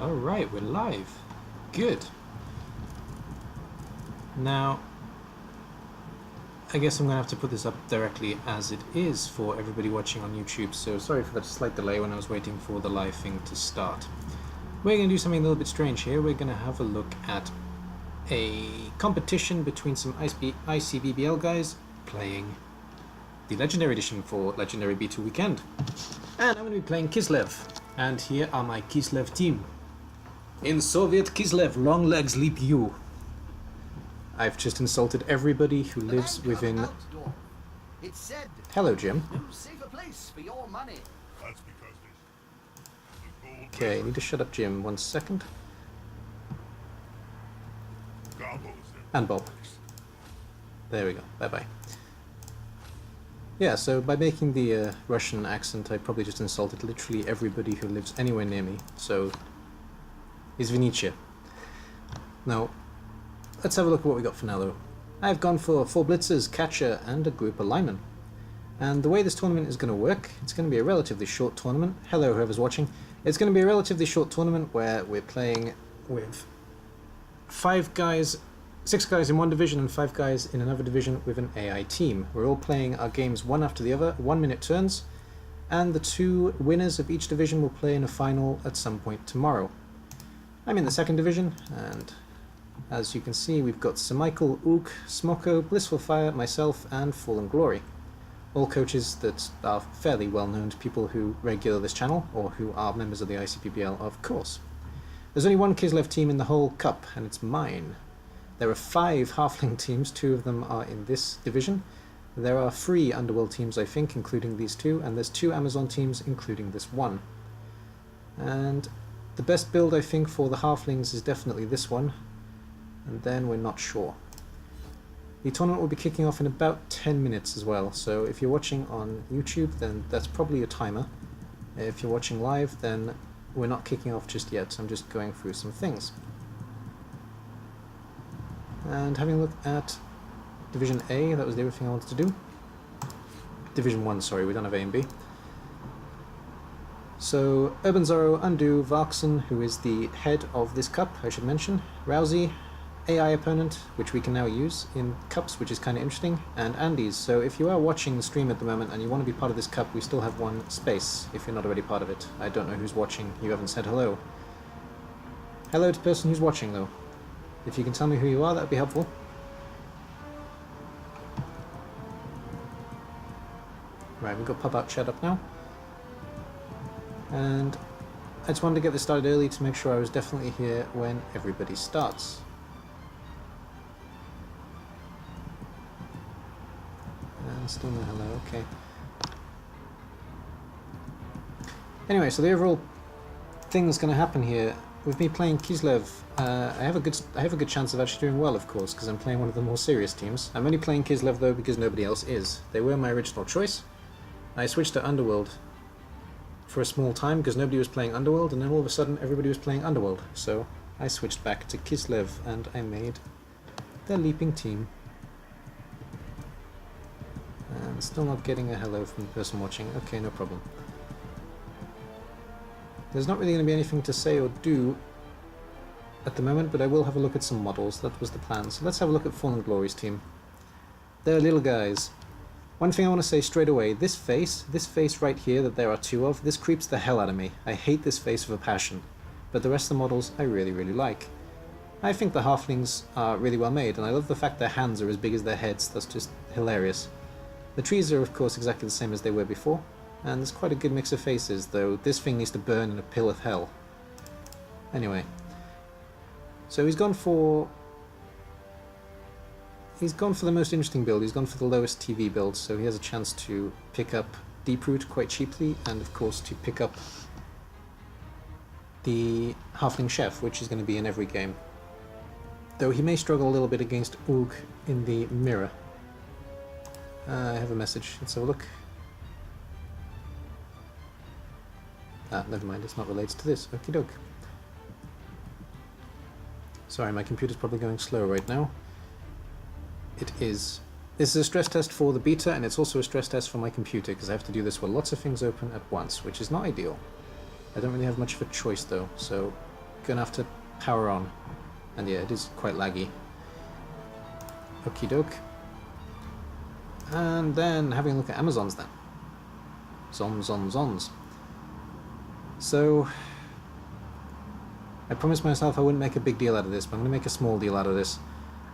Alright, we're live. Good. Now, I guess I'm going to have to put this up directly as it is for everybody watching on YouTube, so sorry for that slight delay when I was waiting for the live thing to start. We're going to do something a little bit strange here. We're going to have a look at a competition between some ICBBL guys playing the Legendary Edition for Legendary Beta Weekend. And I'm going to be playing Kislev, and here are my Kislev team. In Soviet Kislev, long legs leap you. I've just insulted everybody who lives within... Hello, Jim. Okay, I need to shut up Jim 1 second. And Bob. There we go. Bye-bye. Yeah, so by making the Russian accent, I probably just insulted literally everybody who lives anywhere near me. So, извините. Now, let's have a look at what we got for now, though. I've gone for 4 blitzers, catcher, and a group of linemen. And the way this tournament is going to work, it's going to be a relatively short tournament. Hello, whoever's watching. It's going to be a relatively short tournament where we're playing with 6 guys in one division and 5 guys in another division with an AI team. We're all playing our games one after the other, 1-minute turns, and the 2 winners of each division will play in a final at some point tomorrow. I'm in the 2nd division, and as you can see, we've got SeMikel, Ook, Smoko, Blissful Fire, myself, and Fallen Glory. All coaches that are fairly well known to people who regular this channel, or who are members of the ICBBL, of course. There's only one Kislev team in the whole cup, and it's mine. There are 5 Halfling teams, 2 of them are in this division. There are 3 Underworld teams, I think, including these 2, and there's 2 Amazon teams, including this one. And the best build, I think, for the Halflings is definitely this one, and then we're not sure. The tournament will be kicking off in about 10 minutes as well, so if you're watching on YouTube, then that's probably a timer. If you're watching live, then we're not kicking off just yet, I'm just going through some things. And having a look at Division A, that was the other thing I wanted to do. Division 1, sorry, we don't have A and B. So, Urban Zorro, Undo, Varkson, who is the head of this cup, I should mention, Rousey, AI opponent, which we can now use in cups, which is kind of interesting, and Andy's. So if you are watching the stream at the moment and you want to be part of this cup, we still have 1 space, if you're not already part of it. I don't know who's watching, you haven't said hello. Hello to the person who's watching, though. If you can tell me who you are, that would be helpful. Right, we've got pop-out chat up now. And I just wanted to get this started early to make sure I was definitely here when everybody starts. And still no hello, okay. Anyway, so the overall thing that's going to happen here, with me playing Kislev, I have a good chance of actually doing well, of course, because I'm playing one of the more serious teams. I'm only playing Kislev though because nobody else is. They were my original choice. I switched to Underworld for a small time because nobody was playing Underworld, and then all of a sudden everybody was playing Underworld. So I switched back to Kislev and I made the leaping team. And still not getting a hello from the person watching. Okay, no problem. There's not really going to be anything to say or do at the moment, but I will have a look at some models. That was the plan. So let's have a look at Fallen Glory's team. They're little guys. One thing I want to say straight away, this face right here that there are 2 of, this creeps the hell out of me. I hate this face with a passion, but the rest of the models I really, really like. I think the Halflings are really well made, and I love the fact their hands are as big as their heads. That's just hilarious. The trees are of course exactly the same as they were before, and there's quite a good mix of faces, though this thing needs to burn in a pill of hell. Anyway, so he's gone for the most interesting build. He's gone for the lowest TV build, so he has a chance to pick up Deeproot quite cheaply, and of course to pick up the Halfling Chef, which is going to be in every game. Though he may struggle a little bit against Ook in the mirror. I have a message, let's have a look. Ah, never mind, it's not related to this. Okie doke. Sorry, my computer's probably going slow right now. It is. This is a stress test for the beta, and it's also a stress test for my computer, because I have to do this with lots of things open at once, which is not ideal. I don't really have much of a choice though, so gonna have to power on. And yeah, it is quite laggy. Okie doke. And then having a look at Amazons then. Zons. So, I promised myself I wouldn't make a big deal out of this, but I'm going to make a small deal out of this.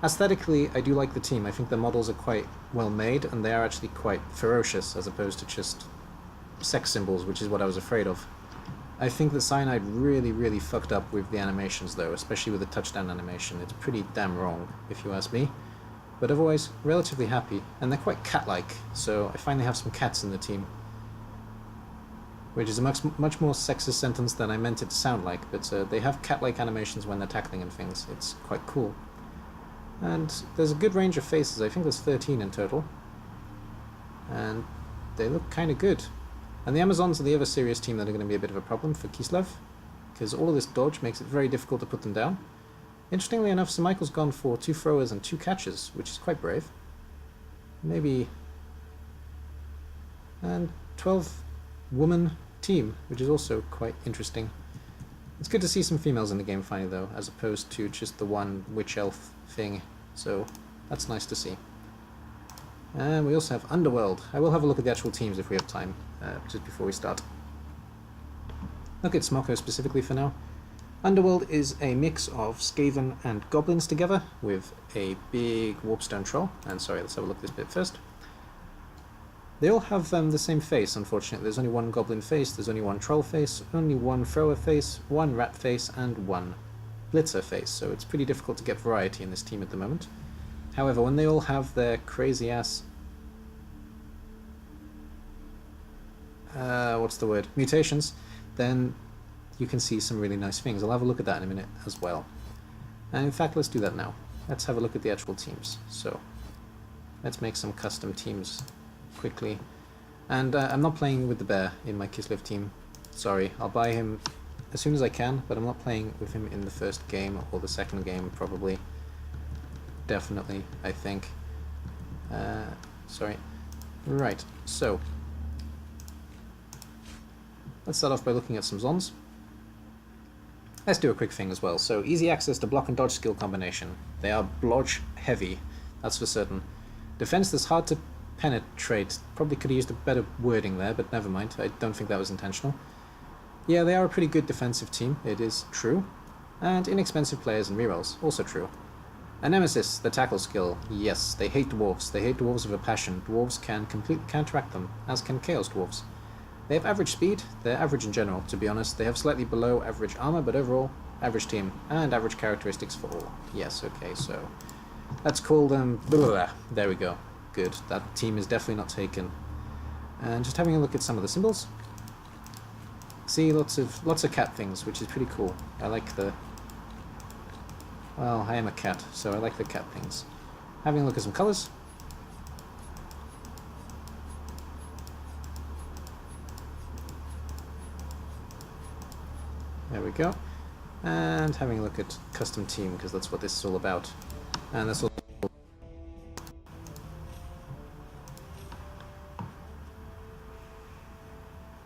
Aesthetically, I do like the team. I think the models are quite well made, and they are actually quite ferocious, as opposed to just sex symbols, which is what I was afraid of. I think that Cyanide really fucked up with the animations, though, especially with the touchdown animation. It's pretty damn wrong, if you ask me. But otherwise, relatively happy, and they're quite cat-like, so I finally have some cats in the team. Which is a much more sexist sentence than I meant it to sound like, but they have cat-like animations when they're tackling and things. It's quite cool. And there's a good range of faces. I think there's 13 in total. And they look kind of good. And the Amazons are the other serious team that are going to be a bit of a problem for Kislev, because all of this dodge makes it very difficult to put them down. Interestingly enough, SeMikel's gone for 2 throwers and 2 catches, which is quite brave. Maybe... And 12-woman team, which is also quite interesting. It's good to see some females in the game finally, though, as opposed to just the one witch elf thing, so that's nice to see. And we also have Underworld. I will have a look at the actual teams if we have time, just before we start. Look at Smoko specifically for now. Underworld is a mix of Skaven and Goblins together, with a big Warpstone Troll. And sorry, let's have a look at this bit first. They all have the same face, unfortunately. There's only one Goblin face, there's only one Troll face, only one Thrower face, one Rat face, and one Blitzer face, so it's pretty difficult to get variety in this team at the moment. However, when they all have their crazy-ass... what's the word? Mutations, then you can see some really nice things. I'll have a look at that in a minute as well. And in fact, let's do that now. Let's have a look at the actual teams. So, let's make some custom teams quickly. And I'm not playing with the bear in my Kislev team. Sorry, I'll buy him as soon as I can, but I'm not playing with him in the first game or the second game, probably. Definitely, I think. Sorry. Right, so let's start off by looking at some Zons. Let's do a quick thing as well. So, easy access to block and dodge skill combination. They are blodge heavy, that's for certain. Defense that's hard to penetrate. Probably could have used a better wording there, but never mind. I don't think that was intentional. Yeah, they are a pretty good defensive team, it is true. And inexpensive players and rerolls, also true. A Nemesis, the tackle skill. Yes, they hate dwarves. They hate dwarves with a passion. Dwarves can completely counteract them, as can Chaos Dwarves. They have average speed. They're average in general, to be honest. They have slightly below average armor, but overall, average team. And average characteristics for all. Yes, okay, so... let's call them... there we go. Good. That team is definitely not taken. And just having a look at some of the symbols. See, lots of cat things, which is pretty cool. I like the... well, I am a cat, so I like the cat things. Having a look at some colours. There we go. And having a look at custom team, because that's what this is all about. And that's all.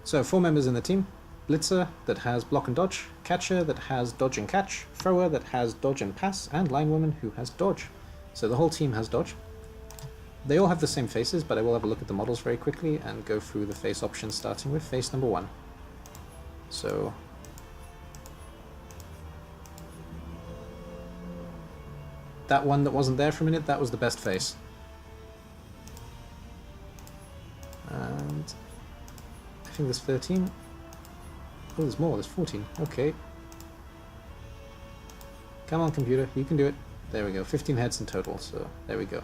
So, 4 members in the team. Blitzer, that has block and dodge. Catcher, that has dodge and catch. Thrower, that has dodge and pass. And Linewoman, who has dodge. So the whole team has dodge. They all have the same faces, but I will have a look at the models very quickly and go through the face options, starting with face number 1. So... that one that wasn't there for a minute, that was the best face. And... I think there's 13. Oh, there's more, there's 14. Okay. Come on, computer, you can do it. There we go, 15 heads in total, so there we go.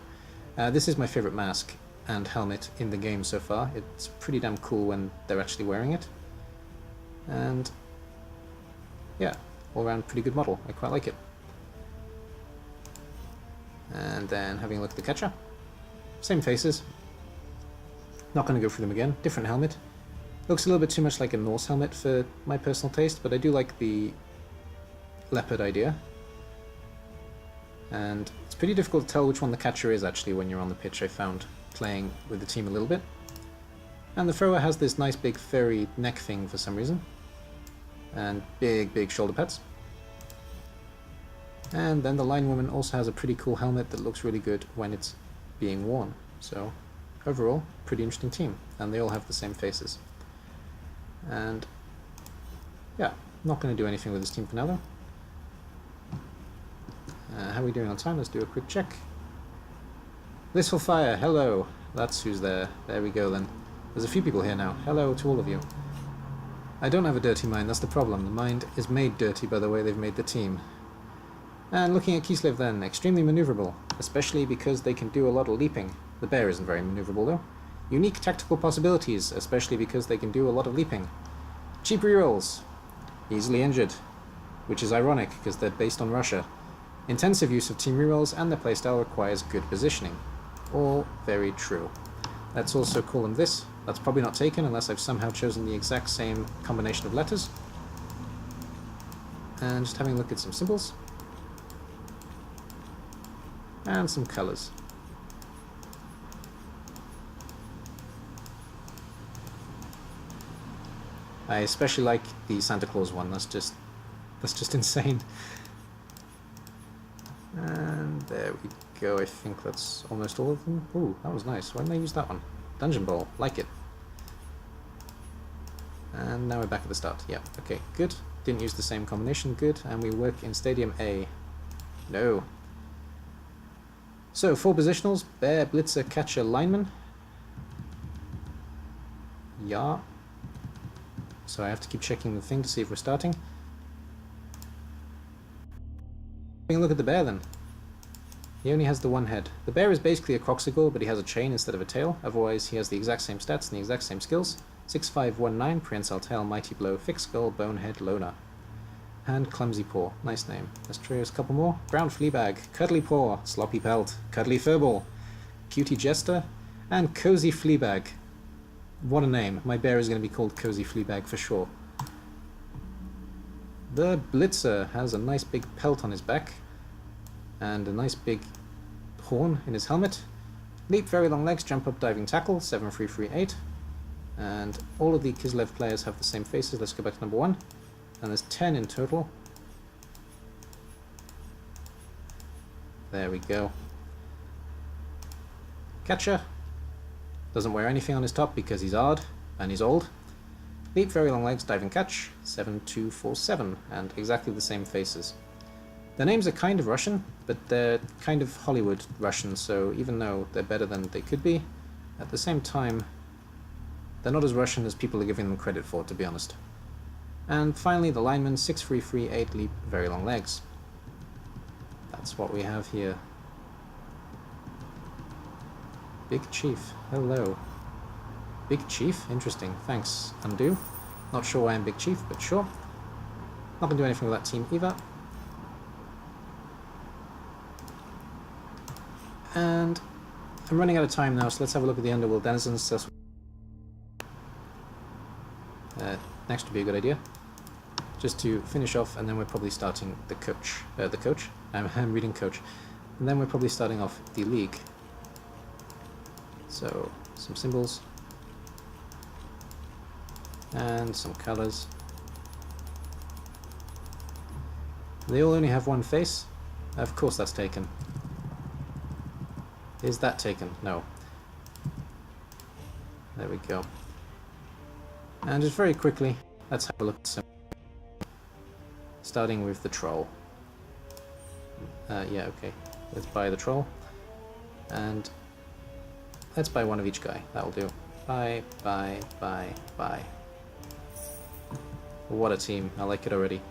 This is my favourite mask and helmet in the game so far. It's pretty damn cool when they're actually wearing it. And... yeah, all around pretty good model. I quite like it. And then having a look at the catcher. Same faces. Not going to go through them again. Different helmet. Looks a little bit too much like a Norse helmet for my personal taste, but I do like the leopard idea. And it's pretty difficult to tell which one the catcher is actually when you're on the pitch, I found, playing with the team a little bit. And the thrower has this nice big furry neck thing for some reason. And big shoulder pads. And then the line woman also has a pretty cool helmet that looks really good when it's being worn. So overall, pretty interesting team. And they all have the same faces. And yeah, not going to do anything with this team for now though. How are we doing on time? Let's do a quick check. Blissful Fire, hello. That's who's there. There we go then. There's a few people here now. Hello to all of you. I don't have a dirty mind, that's the problem. The mind is made dirty by the way they've made the team. And looking at Kislev then, extremely maneuverable, especially because they can do a lot of leaping. The bear isn't very maneuverable though. Unique tactical possibilities, especially because they can do a lot of leaping. Cheap rerolls. Easily injured, which is ironic because they're based on Russia. Intensive use of team rerolls and their playstyle requires good positioning. All very true. Let's also call them this. That's probably not taken unless I've somehow chosen the exact same combination of letters. And just having a look at some symbols. And some colours. I especially like the Santa Claus one, that's just insane. And there we go, I think that's almost all of them. Ooh, that was nice. Why didn't I use that one? Dungeon Ball, like it. And now we're back at the start. Yeah, okay, good. Didn't use the same combination, good. And we work in Stadium A. No. So, 4 positionals, Bear, Blitzer, Catcher, Lineman. Yeah. So I have to keep checking the thing to see if we're starting. Having a look at the bear then. He only has the one head. The bear is basically a coxicle, but he has a chain instead of a tail. Otherwise, he has the exact same stats and the exact same skills. 6519, prehensile tail, mighty blow, thick skull, bonehead, loner. And clumsy paw. Nice name. Let's try a couple more. Brown fleabag, cuddly paw, sloppy pelt, cuddly furball, cutie jester, and cozy fleabag. What a name. My bear is going to be called Cozy Fleabag for sure. The Blitzer has a nice big pelt on his back and a nice big horn in his helmet. Leap, very long legs, jump up, diving tackle, 7338. And all of the Kislev players have the same faces. Let's go back to number 1. And there's 10 in total. There we go. Catcher. Doesn't wear anything on his top because he's odd and he's old. Leap, very long legs, dive and catch, 7247, and exactly the same faces. Their names are kind of Russian, but they're kind of Hollywood Russian, so even though they're better than they could be, at the same time, they're not as Russian as people are giving them credit for, to be honest. And finally, the lineman, 6338, leap, very long legs. That's what we have here. Big Chief, hello. Big Chief, interesting, thanks, undo. Not sure why I'm Big Chief, but sure. Not gonna do anything with that team either. And I'm running out of time now, so let's have a look at the Underworld Denizens. Next would be a good idea. Just to finish off, and then we're probably starting the coach. I'm reading coach. And then we're probably starting off the league. So, some symbols. And some colors. They all only have one face. Of course that's taken. Is that taken? No. There we go. And just very quickly, let's have a look at some. Starting with the troll. Yeah, okay. Let's buy the troll. And let's buy one of each guy. That'll do. Buy, buy, buy, buy. What a team. I like it already.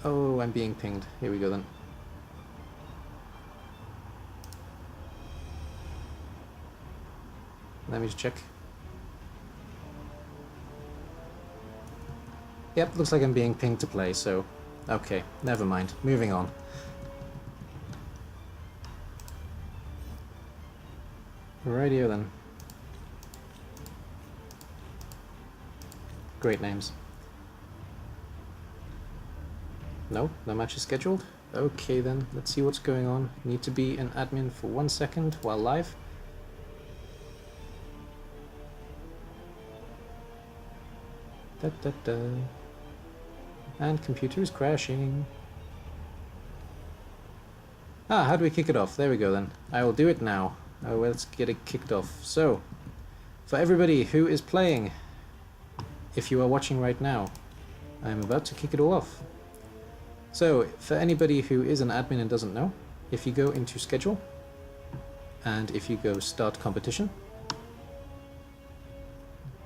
Oh, I'm being pinged. Here we go then. Let me just check. Yep, looks like I'm being pinged to play, so... Okay, never mind. Moving on. Radio then. Great names. No? No match is scheduled? Okay then, let's see what's going on. Need to be an admin for 1 second while live. Da, da, da. And computer is crashing. Ah, how do we kick it off? There we go then. I will do it now. Oh, well, let's get it kicked off. So, for everybody who is playing, if you are watching right now, I am about to kick it all off. So, for anybody who is an admin and doesn't know, if you go into schedule, and if you go start competition,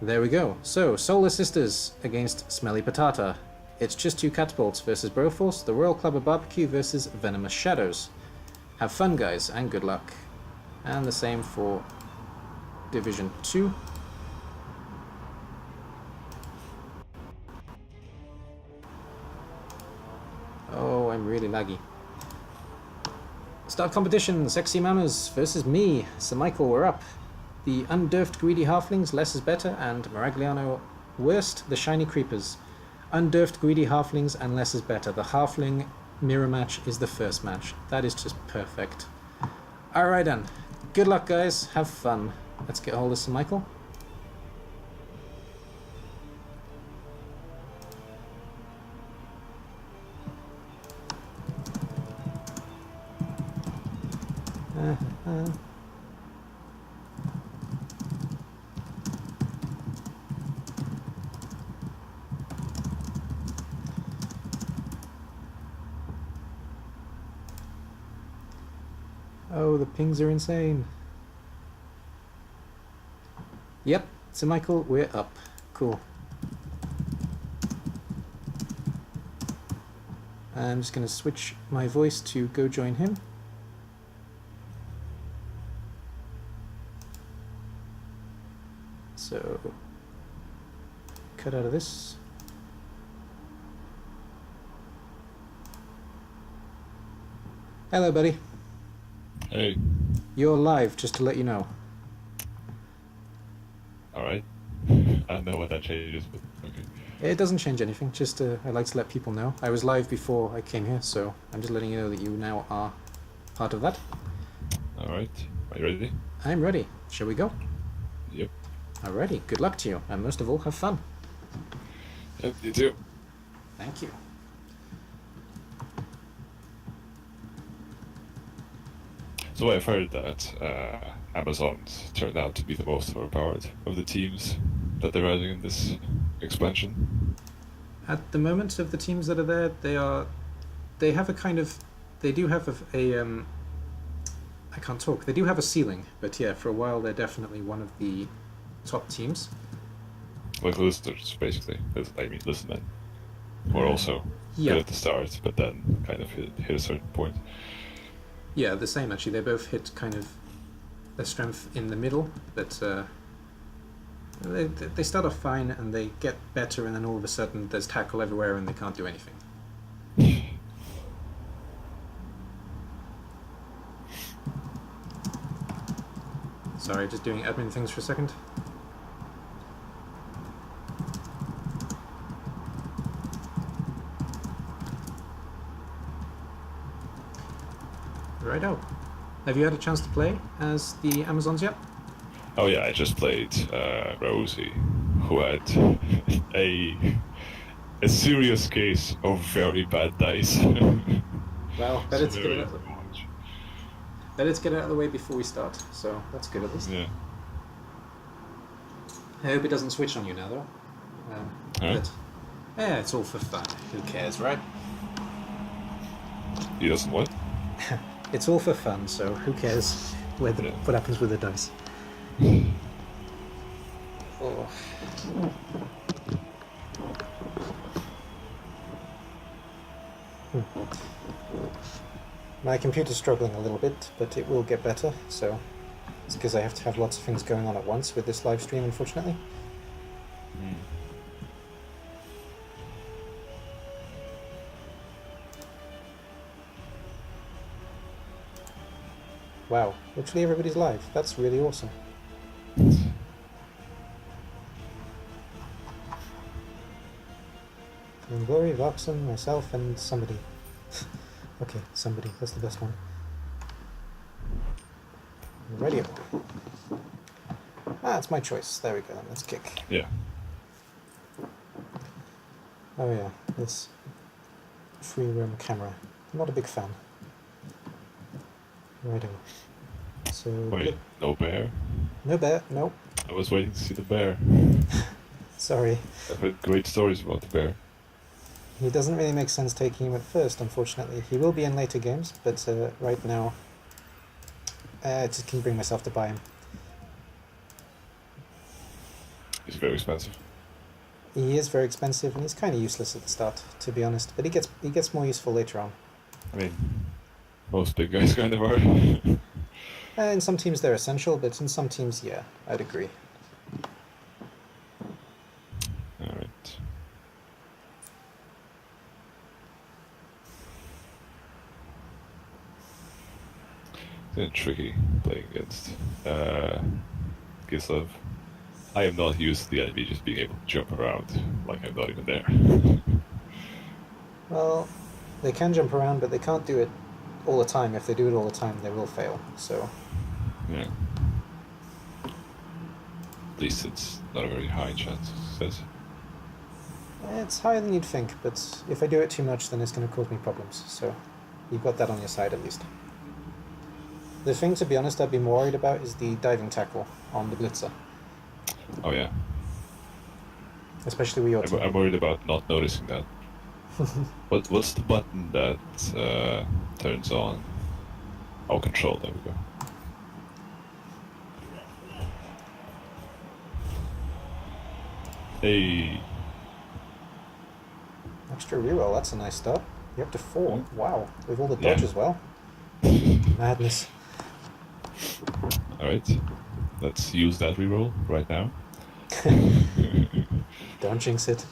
there we go. So, Solar Sisters against Smelly Patata. It's just 2 catapults versus Broforce, the Royal Club of Barbecue versus Venomous Shadows. Have fun, guys, and good luck. And the same for Division 2. Oh, I'm really laggy. Start competition, Sexy Mamas versus me, SeMikel, we're up. The Undurfed Greedy Halflings, less is better, and Maragliano worst, the Shiny Creepers. Undurfed Greedy Halflings and less is better. The Halfling mirror match is the first match. That is just perfect. Alright then. Good luck, guys. Have fun. Let's get hold of SeMikel. Oh, the pings are insane. Yep, SeMikel, we're up. Cool. I'm just going to switch my voice to go join him. So, cut out of this. Hello, buddy. Hey. You're live, just to let you know. Alright. I don't know what that changes, but okay. It doesn't change anything, just I like to let people know. I was live before I came here, so I'm just letting you know that you now are part of that. Alright. Are you ready? I'm ready. Shall we go? Yep. Alrighty, good luck to you, and most of all, have fun. Yep, you too. Thank you. So I've heard that Amazon turned out to be the most overpowered of the teams that they're running in this expansion. At the moment of the teams that are there, they have a kind of, they do have a I can't talk, they do have a ceiling, but yeah, for a while they're definitely one of the top teams. Like listeners, basically. I mean, listeners were also good at the start, but then kind of hit a certain point. Yeah, the same actually. They both hit kind of their strength in the middle, but they start off fine and they get better, and then all of a sudden there's tackle everywhere and they can't do anything. Sorry, just doing admin things for a second. Righto. Have you had a chance to play as the Amazons yet? Oh yeah, I just played Rosie, who had a serious case of very bad dice. Well, better to get it out of the way before we start, so that's good at least. Yeah. I hope it doesn't switch on you now, though. But, yeah, it's all for fun. Who cares, right? He doesn't what? It's all for fun, so who cares what happens with the dice? Oh. My computer's struggling a little bit, but it will get better, so it's because I have to have lots of things going on at once with this live stream, unfortunately. Wow, literally everybody's live. That's really awesome. And Glory, Voxen, myself, and somebody. Okay, somebody. That's the best one. Radio. Ah, it's my choice. There we go. Let's kick. Yeah. Oh yeah, this free roam camera. I'm not a big fan. Righto. So Wait, no bear? no bear. Nope. I was waiting to see the bear. Sorry. I've heard great stories about the bear. He doesn't really make sense taking him at first, unfortunately. He will be in later games, but right now, I just can't bring myself to buy him. He's very expensive. He is very expensive, and he's kind of useless at the start, to be honest. But he gets more useful later on. I mean, most big guys kind of are. In some teams they're essential, but in some teams, yeah, I'd agree. Alright. It's tricky playing against Kislev. I am not used to the enemy just being able to jump around like I'm not even there. Well, they can jump around, but they can't do it all the time. If they do it all the time, they will fail. So Yeah. At least it's not a very high chance, it says. it's higher than you'd think, but if I do it too much, then it's going to cause me problems. So you've got that on your side at least. The thing, to be honest, I'd be more worried about is the diving tackle on the blitzer, Oh yeah. especially with your team. I'm worried about not noticing that. What's the button that turns on? Oh, control, there we go. Hey. Extra reroll, that's a nice start. You're up to 4. Wow, with all the Yeah. dodge as well. Madness. Alright. Let's use that reroll right now. Don't jinx it.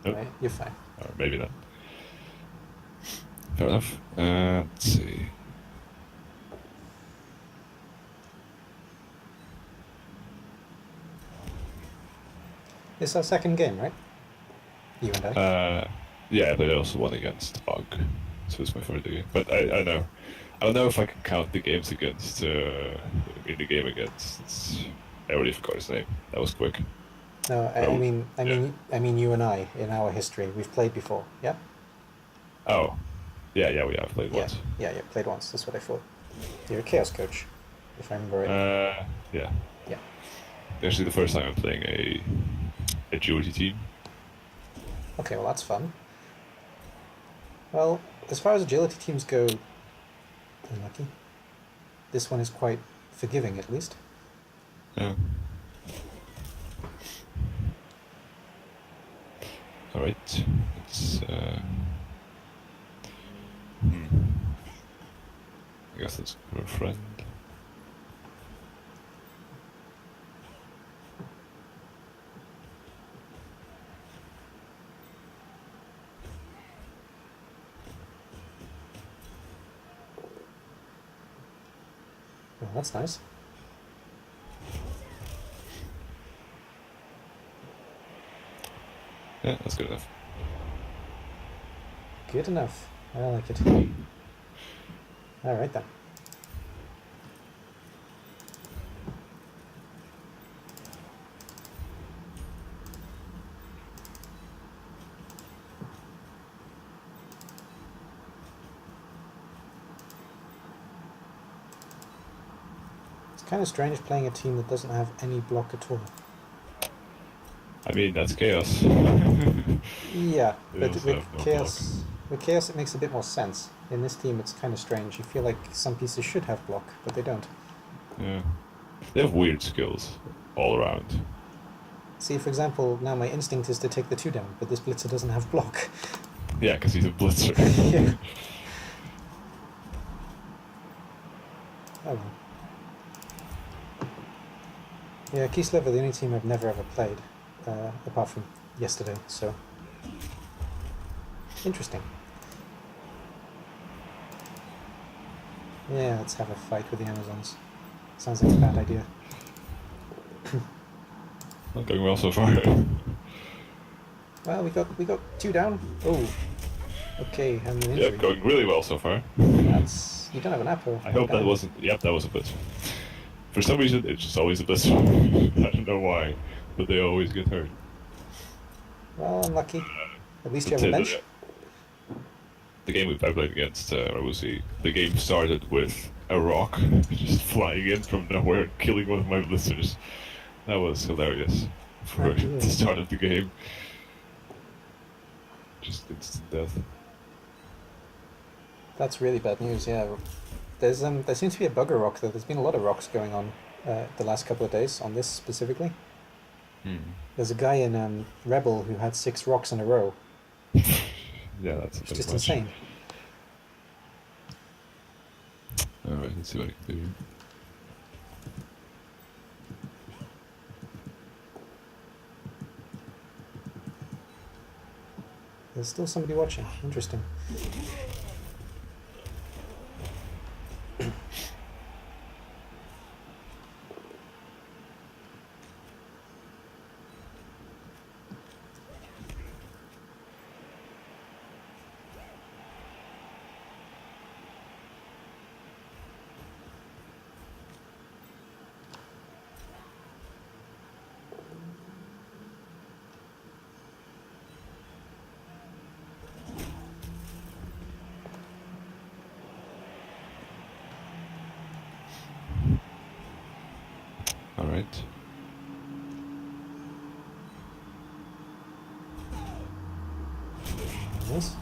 Nope. Right, you're fine. Or maybe not. Fair enough. Let's see. It's our second game, right? You and I. Yeah, but I also won against Og, so it's my third game. But I know. I don't know if I can count the games against, in the game against, I already forgot his name. That was quick. No, I mean you and I, in our history, we've played before, yeah? Oh. Yeah, we have played once. Yeah, played once, that's what I thought. You're a Chaos Coach, if I remember right. Yeah. Yeah. Actually, the first time I'm playing a agility team. Okay, well that's fun. Well, as far as agility teams go, unlucky. This one is quite forgiving, at least. Yeah. Alright, let's, I guess let's go for a friend. Well, that's nice. Yeah, that's good enough. Good enough. I like it. Alright then. It's kind of strange playing a team that doesn't have any block at all. I mean, that's chaos. Yeah, They but also have no block. with chaos it makes a bit more sense. In this team it's kind of strange. You feel like some pieces should have block, but they don't. Yeah. They have weird skills all around. See, for example, now my instinct is to take the 2 down, but this blitzer doesn't have block. Yeah, because he's a blitzer. Yeah. Oh well. Yeah, Kislev are the only team I've never ever played, apart from yesterday, so... Interesting. Yeah, let's have a fight with the Amazons. Sounds like a bad idea. Not going well so far. Well, we got 2 down. Oh, okay, having an injury. Yeah, going really well so far. That's... You don't have an apple. I hope that wasn't... Yep, that was a blitzer. For some reason, it's just always a blitzer. I don't know why, but they always get hurt. Well, unlucky. At least you have a bench. The game I played against ReBBL, the game started with a rock just flying in from nowhere and killing one of my blisters. That was hilarious for Oh, dear. the start of the game. Just instant death. That's really bad news. Yeah, there seems to be a bugger rock though. There's been a lot of rocks going on the last couple of days on this specifically. There's a guy in ReBBL who had 6 rocks in a row. Yeah, that's a It's bit just much. insane. Alright, let's see what I can do. There's still somebody watching. Interesting. Alright. Yes.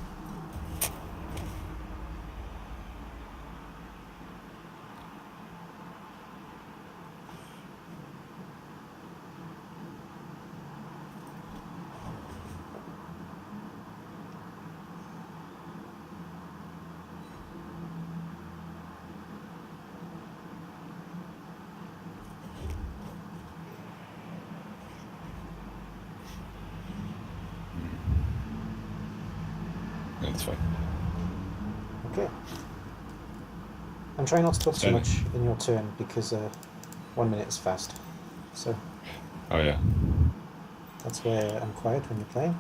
That's fine. Okay. I'm trying not to talk too Okay. much in your turn because 1 minute is fast. So Oh yeah. that's where I'm quiet when you're playing.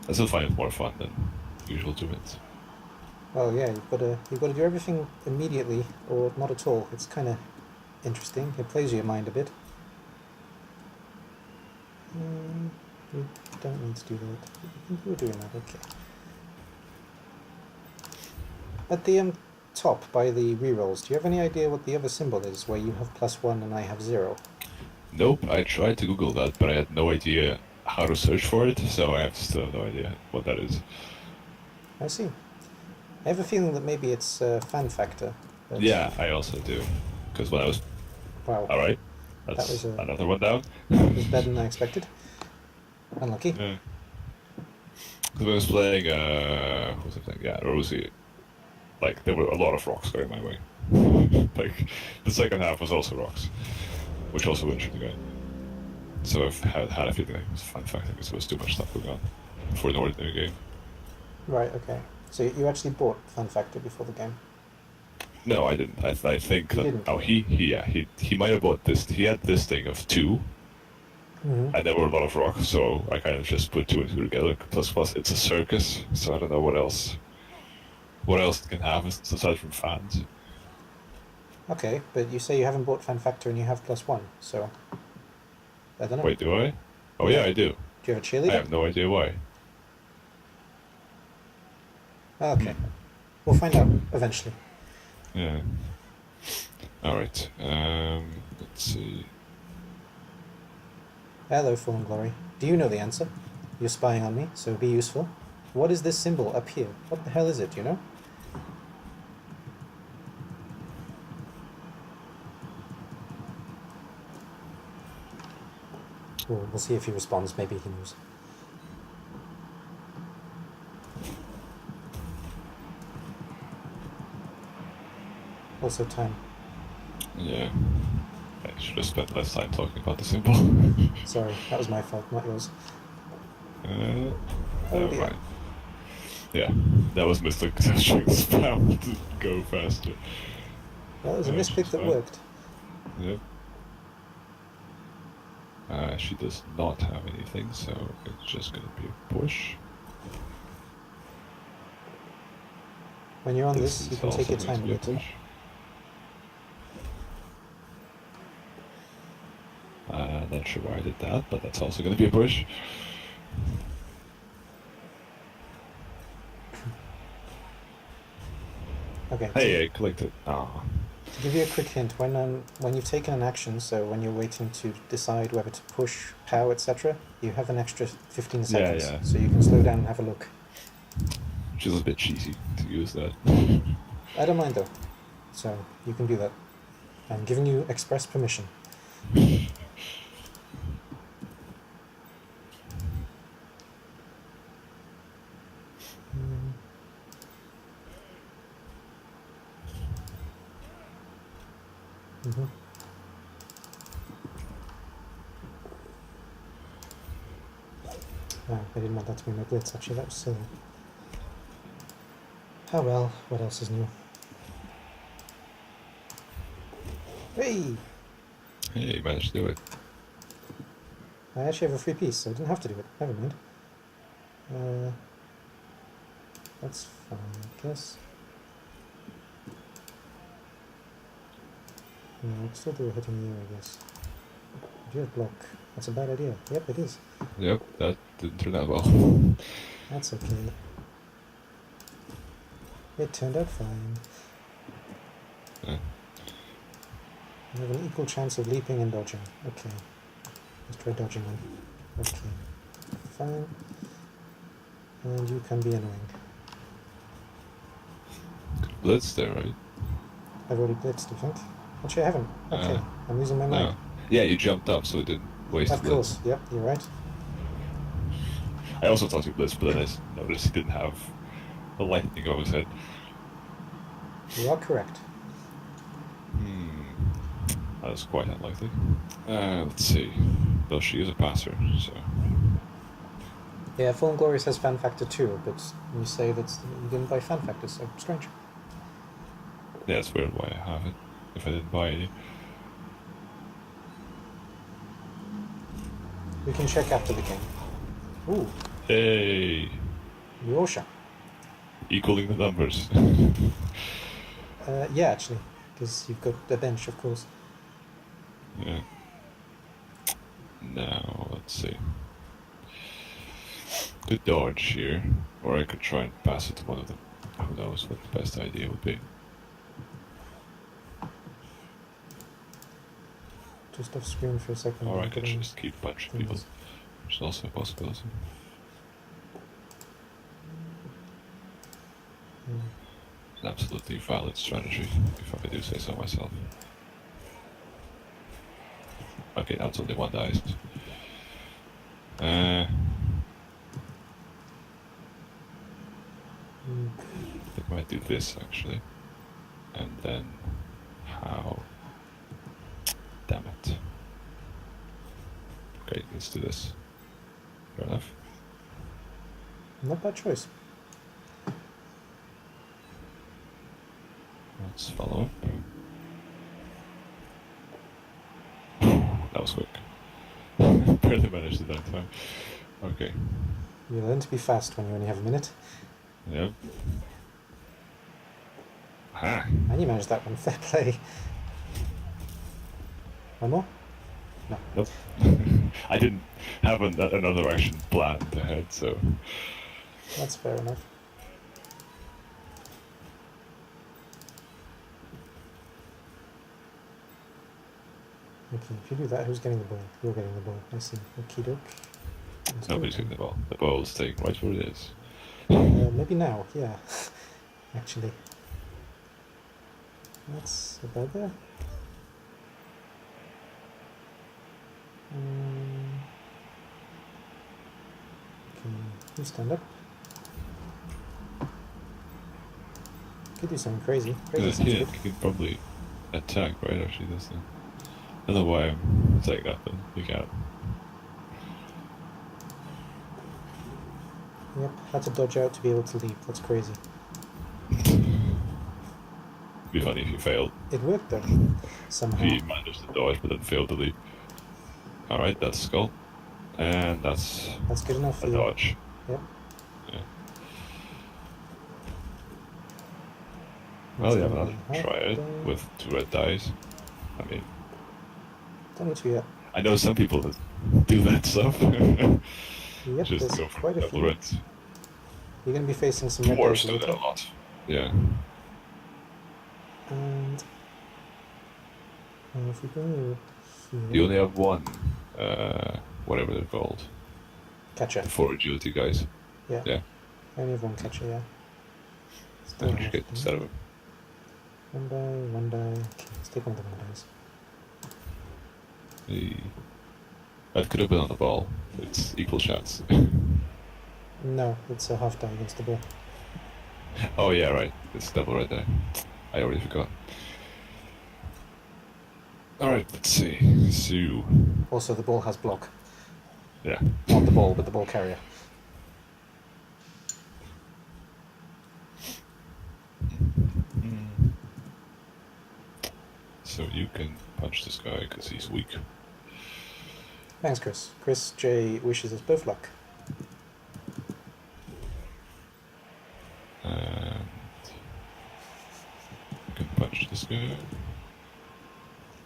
I still find it more fun than usual 2 minutes. Well, yeah, you've got to do everything immediately or not at all. It's kind of interesting. It plays your mind a bit. You don't need to do that. We're doing that, okay. At the top by the rerolls, do you have any idea what the other symbol is where you have +1 and I have 0? Nope, I tried to Google that, but I had no idea how to search for it, so I still have no idea what that is. I see. I have a feeling that maybe it's fan factor. But Yeah, I also do. Because when I was... wow, Alright, That that's was a- another one down. it was better than I expected. Unlucky. Yeah. Because when I was playing, what was I playing? Yeah, Rosie. Like, there were a lot of rocks going my way. Like, the second half was also rocks, which also injured the guy. So I've had a feeling it was a fun factor because there was too much stuff going on for an ordinary game. Right, okay. So you actually bought fan factor before the game? No, I didn't. I think You that... didn't? Oh, he might have bought this. He had this thing of 2, Mm-hmm. and there were a lot of rocks, so I kind of just put 2 and 2 together. Plus, it's a circus, so I don't know what else. What else it can have aside from fans? Okay, but you say you haven't bought fan factor and you have +1, so I don't know. Wait, do I? Oh yeah, I do. Do you have a I cheerleader? have no idea why. Oh, okay. We'll find out eventually. Yeah. All right. Let's see. Hello, Fallen Glory. Do you know the answer? You're spying on me, so be useful. What is this symbol up here? What the hell is it, do you know? We'll see if he responds. Maybe he knows. Also time. Yeah. I should have spent less time talking about the symbol. Sorry, that was my fault, not yours. Oh Oh dear. right. Yeah, that was misclick because I was trying to spam to go faster. Well, it was a Yeah, misclick she's that fine. worked. Yep. She does not have anything, so it's just gonna be a push. When you're on this, you is can take also your going time to a be a bit. push. Not sure why I did that, but that's also going to be a push. Okay. Hey, I collected. Ah. To give you a quick hint, when you've taken an action, so when you're waiting to decide whether to push, pow, etc., you have an extra 15 seconds, Yeah. so you can slow down and have a look. Which is a bit cheesy to use that. I don't mind though, so you can do that. I'm giving you express permission. Mm-hmm. Oh, I didn't want that to be my blitz, actually, that was silly. Oh well, what else is new? Hey! Hey, you managed to do it. I actually have a free piece, so I didn't have to do it. Never mind. That's fine, I guess. No, I'd still do a hitting you, I guess. Do you block? That's a bad idea. Yep, it is. Yep, that didn't turn out well. That's okay. It turned out fine. Yeah. I have an equal chance of leaping and dodging. Okay. Let's try dodging then. Okay. Fine. And you can be annoying. Blitz there, right? I've already blitzed, do you think? Actually, I haven't. Okay. I'm losing my mind. No. Yeah, you jumped up, so it didn't waste Of the blitz. course. Yep, you're right. I also thought you blitzed, but then I noticed he didn't have the lightning over his head. You are correct. That was quite unlikely. Let's see. Though she is a passer, so... Yeah, Fallen Glory says fan factor 2, but you say that you didn't buy fan factors, so strange. Yeah, it's weird why I have it, if I didn't buy any. We can check after the game. Ooh, Hey! Yosha. Equaling the numbers. Yeah, actually, because you've got the bench, of course. Yeah. Now, let's see. Could dodge here, or I could try and pass it to one of them. Who knows what the best idea would be. Just off screen for a second. Or I could just keep punching people, which is also a possibility. It's an absolutely valid strategy, if I do say so myself. Okay, now it's only one dice. I think I might do this actually. And then how? Damn it. Okay, let's do this. Fair enough. Not bad choice. Let's follow up. That was quick. Barely managed it that time. Okay. You learn to be fast when you only have a minute. Yep. Aha. And you managed that one. Fair play. One more? No. Nope. I didn't have another action planned ahead, so... That's fair enough. Okay, if you do that, who's getting the ball? You're getting the ball. I see. Okie doke. Nobody's getting the ball. The ball is staying right where it is. Maybe now, yeah. Actually. That's about there. Okay, you stand up. Could do something crazy. Crazy sounds Yeah, good. you can probably attack, right? Actually, that's the... I don't know why I'm saying that, but you can't. Yep, had to dodge out to be able to leap. That's crazy. It'd be funny if you failed. It worked though, somehow. If you managed to dodge but then failed to leap. Alright, that's skull. And that's good enough for a you. dodge. Yep. Yeah. Well, yeah, I'll try it with 2 red dice. I mean, Don't need to yet. I know some people that do that stuff. Yep, Just there's go for quite a double few. reds. You're going to be facing some red Dwarves dice do that later. a lot. Yeah. And if we go here, You only have one, whatever they're called, catcher. the 4 agility guys. Yeah. Yeah. I only have one catcher. Yeah. Still I should have get them. instead of it. One die. Okay, let's take one of the 1 dies. That could have been on the ball. It's equal chance. No, it's a half die against the ball. Oh yeah, right. It's double right there. I already forgot. Alright, let's see. So, Also, the ball has block. yeah. Not the ball, but the ball carrier. So you can punch this guy because he's weak. Thanks, Chris. Krisjay wishes us both luck. And you can punch this guy.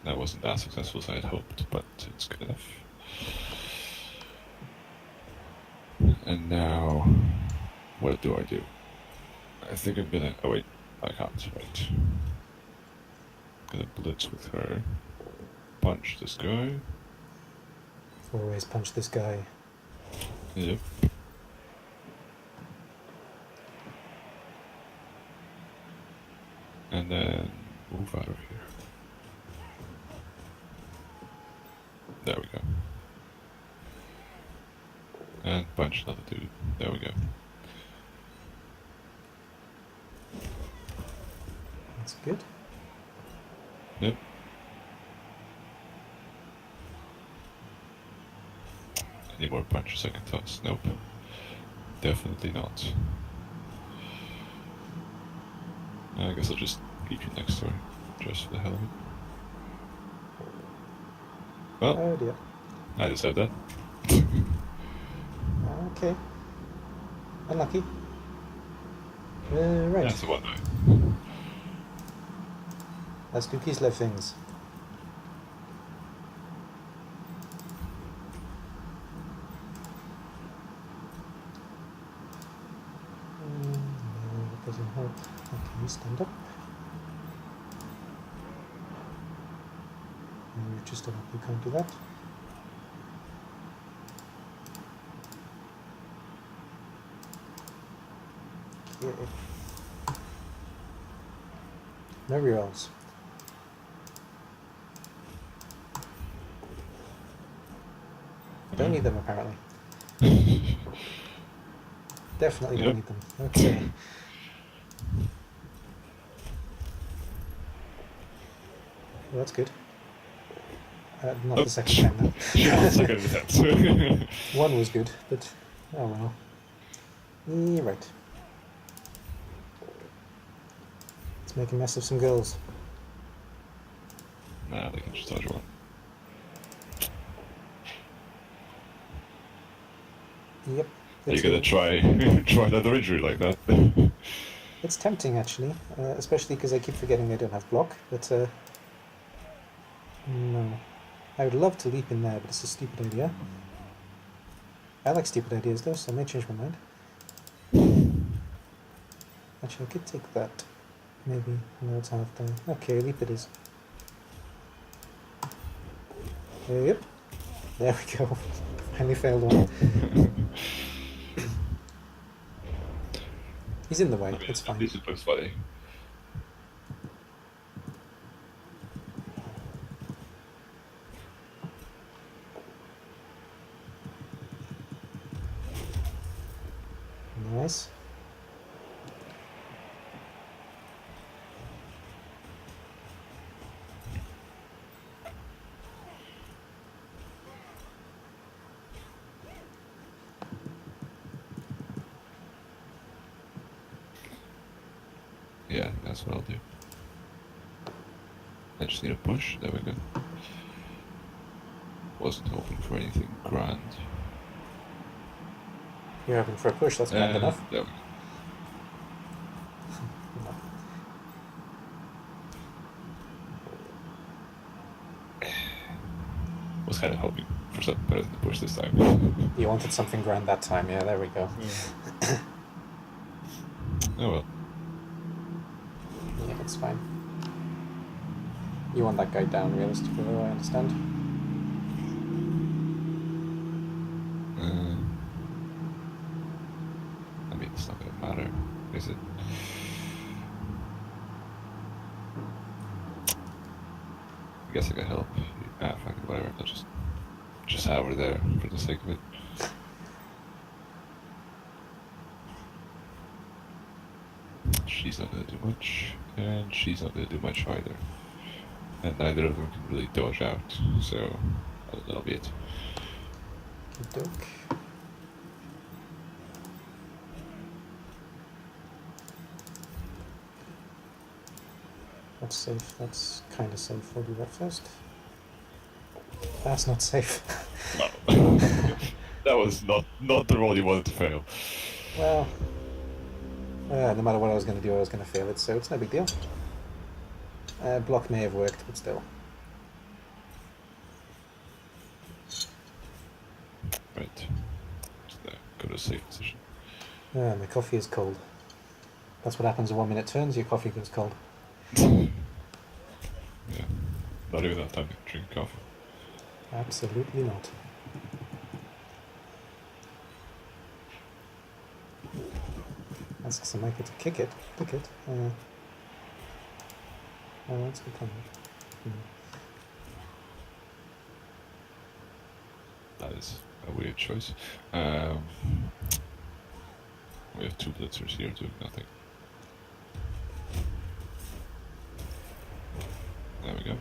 That wasn't as successful as I had hoped, but it's good enough. And now, what do I do? I think I'm gonna. Oh wait, I can't. Right. Gonna blitz with her. Punch this guy. Always punch this guy. Yep. And then move out of here. There we go. And punch another dude. There we go. That's good. Yep. Any more punches I can toss? Nope. Definitely not. I guess I'll just keep you next to her, just for the hell of it. Well, Oh dear. I just said that. Okay. Unlucky. Right. That's the one though. Let's do Kislev things. No, that doesn't help. Okay, stand up. You're just up, you can't do that. Okay. No rerolls. Don't need them apparently. Definitely don't Yep. need them. Okay. Well, that's good. Not the second time though. Yeah, second attempt. One was good, but oh well. Yeah, right. Let's make a mess of some girls. Nah, they can just dodge one. Yep. Are you gonna try another injury like that? It's tempting actually, especially because I keep forgetting they don't have block. But no, I would love to leap in there, but it's a stupid idea. I like stupid ideas though, so I may change my mind. Actually, I could take that. Maybe. No, it's half time. Okay, leap it is. Yep. There we go. Finally failed one. He's in the way. It's fine. This is both funny. Nice. Yeah, that's what I'll do. I just need a push. There we go. Wasn't hoping for anything grand. You're hoping for a push, that's grand enough. There we go. Was kind of hoping for something better than the push this time. You wanted something grand that time, yeah, there we go. Oh well. Yeah, it's fine. You want that guy down, realistically, though, I understand. I mean, it's not gonna matter, is it? I guess I can help. Ah, fuck it, whatever. I'll just have her there for the sake of it. She's not gonna do much, and she's not gonna do much either. And neither of them can really dodge out, so that'll be it. Doke. That's safe. That's kind of safe. We'll do that first. That's not safe. No. That was not the role you wanted to fail. Well, no matter what I was going to do, I was going to fail it, so it's no big deal. Block may have worked, but still. Right. Just go to a safe position. My coffee is cold. That's what happens in 1 minute turns, your coffee goes cold. Yeah. Not even that time to drink coffee. Absolutely not. Ask SeMikel to kick it. Click it. Oh, that's good comment. That is a weird choice. We have two blitzers here doing nothing. There we go.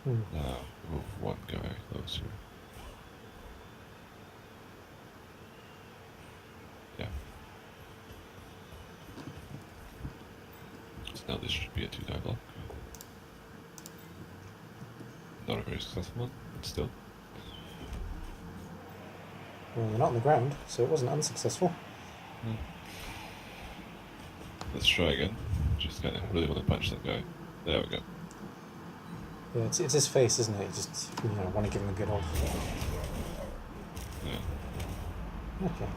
Now move one guy closer. Yeah. So now this should be a 2-die block. Not a very successful one, but still. Well, you're not on the ground, so it wasn't unsuccessful. Let's try again. Just kind of really want to punch that guy. There we go. Yeah, it's his face, isn't it? You just, want to give him a good old... Yeah. Okay.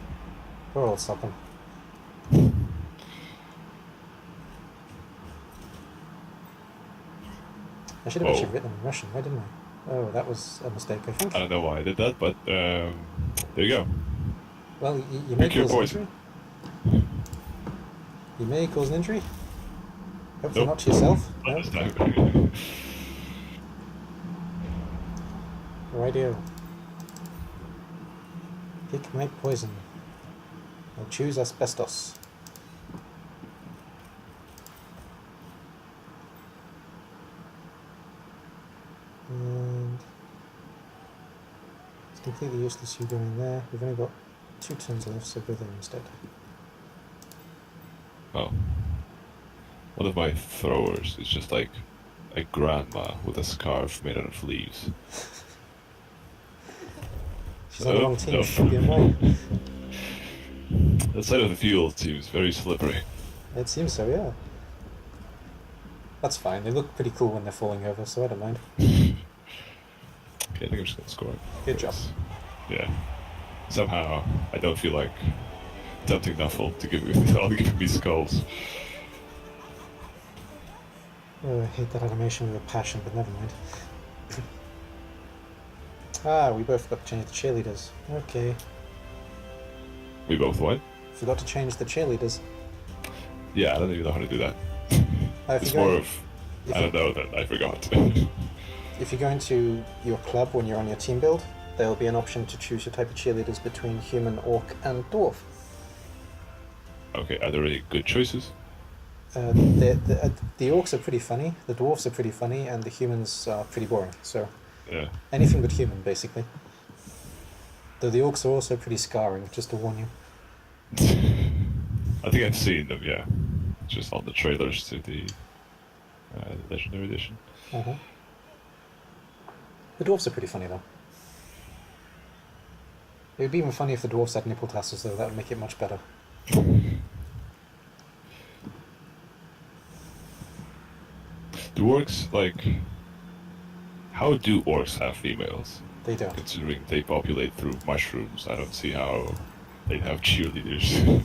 We're all stopping. I should have actually written in Russian, why didn't I? Oh, that was a mistake, I think. I don't know why I did that, but there you go. Well, you may Pick your cause an poison. injury. You may cause an injury. Hopefully Nope. not to yourself. Not No? this time. Rightio. Pick my poison. I'll choose asbestos. And it's completely useless you going there. We've only got 2 turns left, so go there instead. Oh. One of my throwers is just like a grandma with a scarf made out of leaves. She's on the wrong team, she'll be away. The side of the field seems very slippery. It seems so, yeah. That's fine, they look pretty cool when they're falling over, so I don't mind. Okay, I think I'm just gonna score. Good job. Yeah. Somehow, I don't feel like tempting Nuffle to give me skulls. Oh, I hate that animation with a passion, but never mind. Ah, we both forgot to change the cheerleaders. Okay. We both what? Forgot to change the cheerleaders. Yeah, I don't even know how to do that. It's more of, I don't know that I forgot. If you go into your club when you're on your team build, there'll be an option to choose your type of cheerleaders between human, orc, and dwarf. Okay, are there any good choices? The orcs are pretty funny, the dwarfs are pretty funny, and the humans are pretty boring. So Yeah. anything but human, basically. Though the orcs are also pretty scarring, just to warn you. I think I've seen them, yeah. Just on the trailers to the Legendary Edition. Uh-huh. The dwarfs are pretty funny, though. It would be even funny if the dwarfs had nipple tassels, though. That would make it much better. Do orcs, like... How do orcs have females? They don't. Considering they populate through mushrooms, I don't see how They'd have cheerleaders.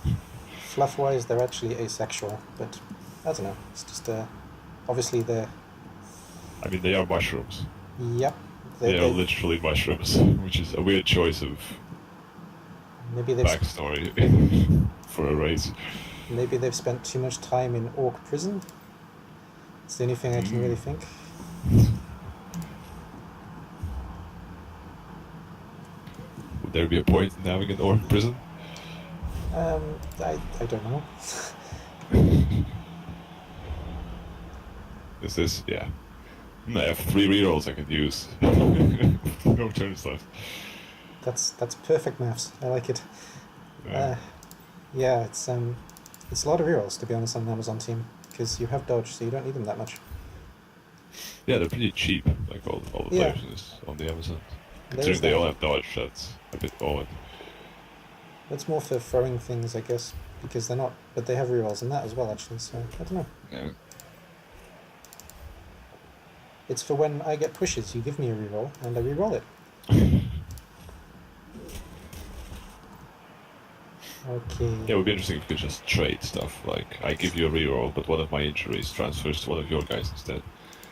Fluff-wise, they're actually asexual, but I don't know. It's just obviously they're. I mean, they are mushrooms. Yep. They are literally mushrooms, which is a weird choice of maybe they've backstory for a race. maybe they've spent too much time in orc prison. It's the only thing I can really think. Would there be a point in having an orc prison? I don't know. Is this, yeah. I have 3 rerolls I could use. No turns left. That's perfect maths. I like it. Yeah. Yeah, it's a lot of rerolls to be honest on the Amazon team because you have dodge, so you don't need them that much. Yeah, they're pretty cheap, like all the Yeah. players in this on the Amazon. There is Considering they that. all have dodge, that's a bit odd. That's more for throwing things, I guess, because they're not. But they have rerolls in that as well, actually. So I don't know. Yeah. It's for when I get pushes. You give me a reroll, and I reroll it. Okay. Yeah, it would be interesting if you could just trade stuff. Like, I give you a reroll, but one of my injuries transfers to one of your guys instead.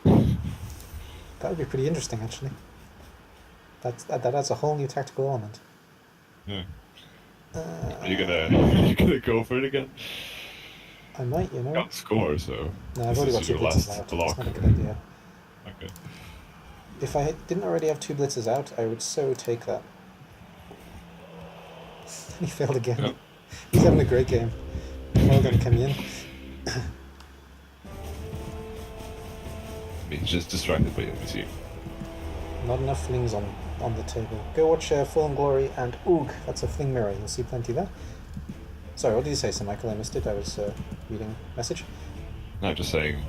That would be pretty interesting, actually. That adds a whole new tactical element. Yeah. Are you gonna go for it again? I might, you know. Can't score, so No, I've this already is got 2 your blitzes last out. block. That's not a good idea. Okay. If I didn't already have 2 blitzes out, I would so take that. He failed again. Yep. He's having a great game. Well done, coming in. I mean, he's just distracted by NPC. Not enough flings on the table. Go watch Fallen Glory and Oog. That's a fling mirror. You'll see plenty there. Sorry, what did you say, SeMikel? I missed it. I was reading message. No, I'm just saying,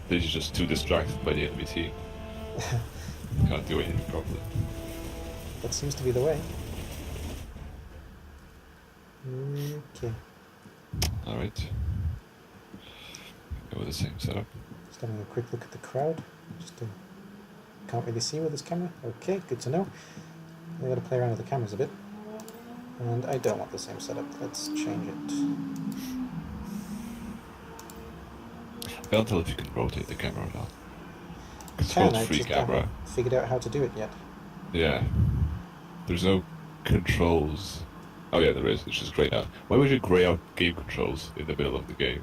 he's just too distracted by the NPC. Can't do anything properly. That seems to be the way. Okay. Alright. Go with the same setup. Just having a quick look at the crowd. Just can't really see with this camera. Okay, good to know. I gotta play around with the cameras a bit. And I don't want the same setup. Let's change it. I can't tell if you can rotate the camera or not. It's Can, called I free just camera. haven't figured out how to do it yet. Yeah. There's no controls. Oh yeah, there is, which is grayed out. Why would you gray out game controls in the middle of the game?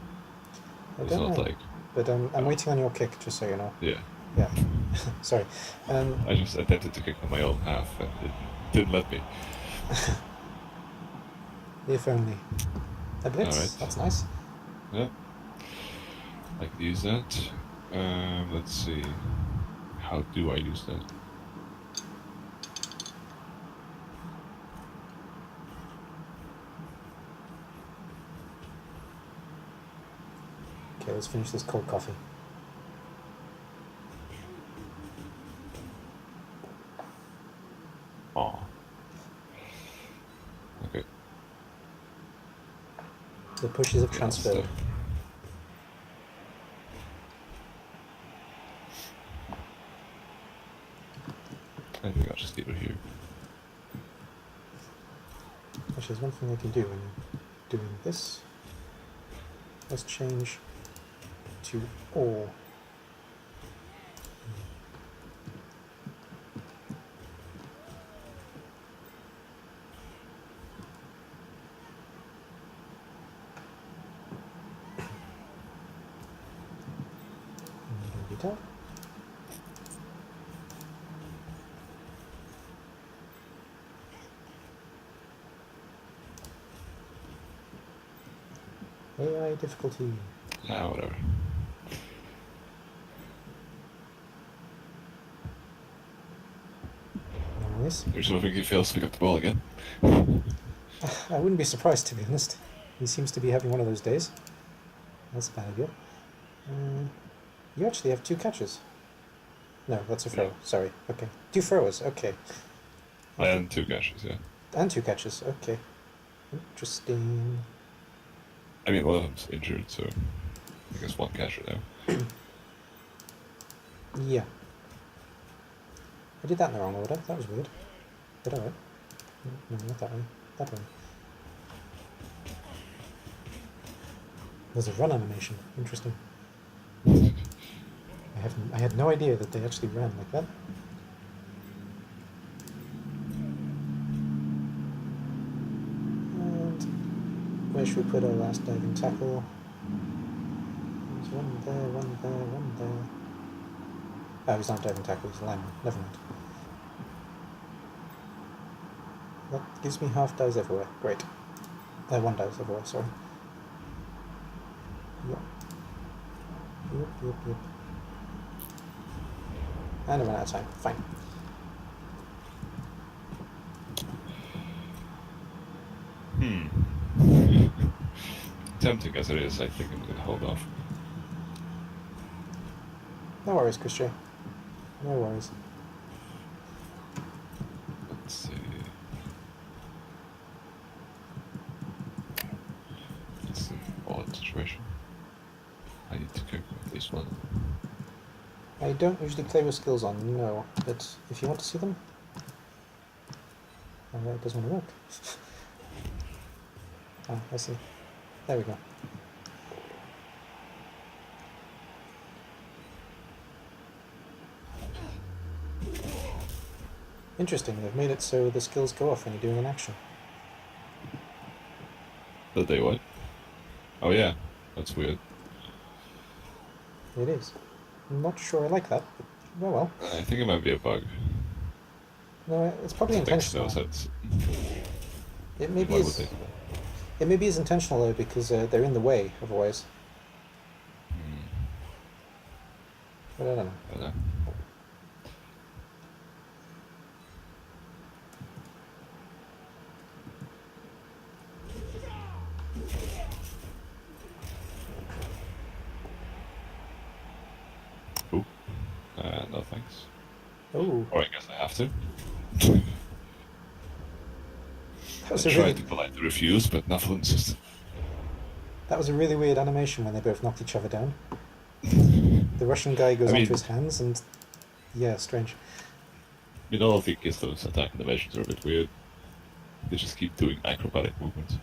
I It's don't not know. like... But I'm waiting on your kick, just so you know. Yeah. Yeah. Sorry. I just attempted to kick on my own half and it didn't let me. If only. A blitz. Alright. That's nice. Yeah. I could use that. Let's see. How do I use that? Okay, let's finish this cold coffee. Aw. Okay. The pushes have Yeah, transferred. so- I think I'll just leave it here. Actually, there's one thing I can do when you're doing this. Let's change to all. Beta. AI difficulty. Ah, whatever. Nice. Here's hoping he fails to pick up the ball again. I wouldn't be surprised, to be honest. He seems to be having one of those days. That's a bad idea. You actually have 2 catches. No, that's a throw. Yeah. Sorry. Okay. 2 throwers. Okay. And 2 catches, yeah. And 2 catches. Okay. Interesting. I mean, one of them's injured, so I guess 1 catcher now. Yeah. I did that in the wrong order. That was weird. But alright. No, not that one. That one. There's a run animation. Interesting. I had no idea that they actually ran like that. And where should we put our last diving tackle? There's one there, one there, one there. Oh, he's not diving tackle, he's a lineman. Never mind. That gives me half dives everywhere. Great. One dives everywhere, sorry. Yep. Yep. And I ran out of time. Fine. Tempting as it is, I think I'm gonna hold off. No worries, Krisjay. No worries. Let's see. It's an odd situation. I need to cope with this one. I don't usually play with skills on, no. But if you want to see them... Oh, it doesn't want to work. Ah, I see. There we go. Interesting, they've made it so the skills go off when you're doing an action. Did they what? Oh yeah, that's weird. It is. I'm not sure I like that, but well. I think it might be a bug. No, it's probably intentional. Makes no sense. It maybe Why would is. they? It maybe is intentional though, because they're in the way otherwise. But I don't know. I don't know. Ooh. No thanks. Oh, Or I guess I have to. that was I a tried really to politely refuse, but nothing insisted. that was a really weird animation when they both knocked each other down. The Russian guy goes onto his hands and yeah, strange. I mean, all of the Kislev's attack animations are a bit weird. They just keep doing acrobatic movements.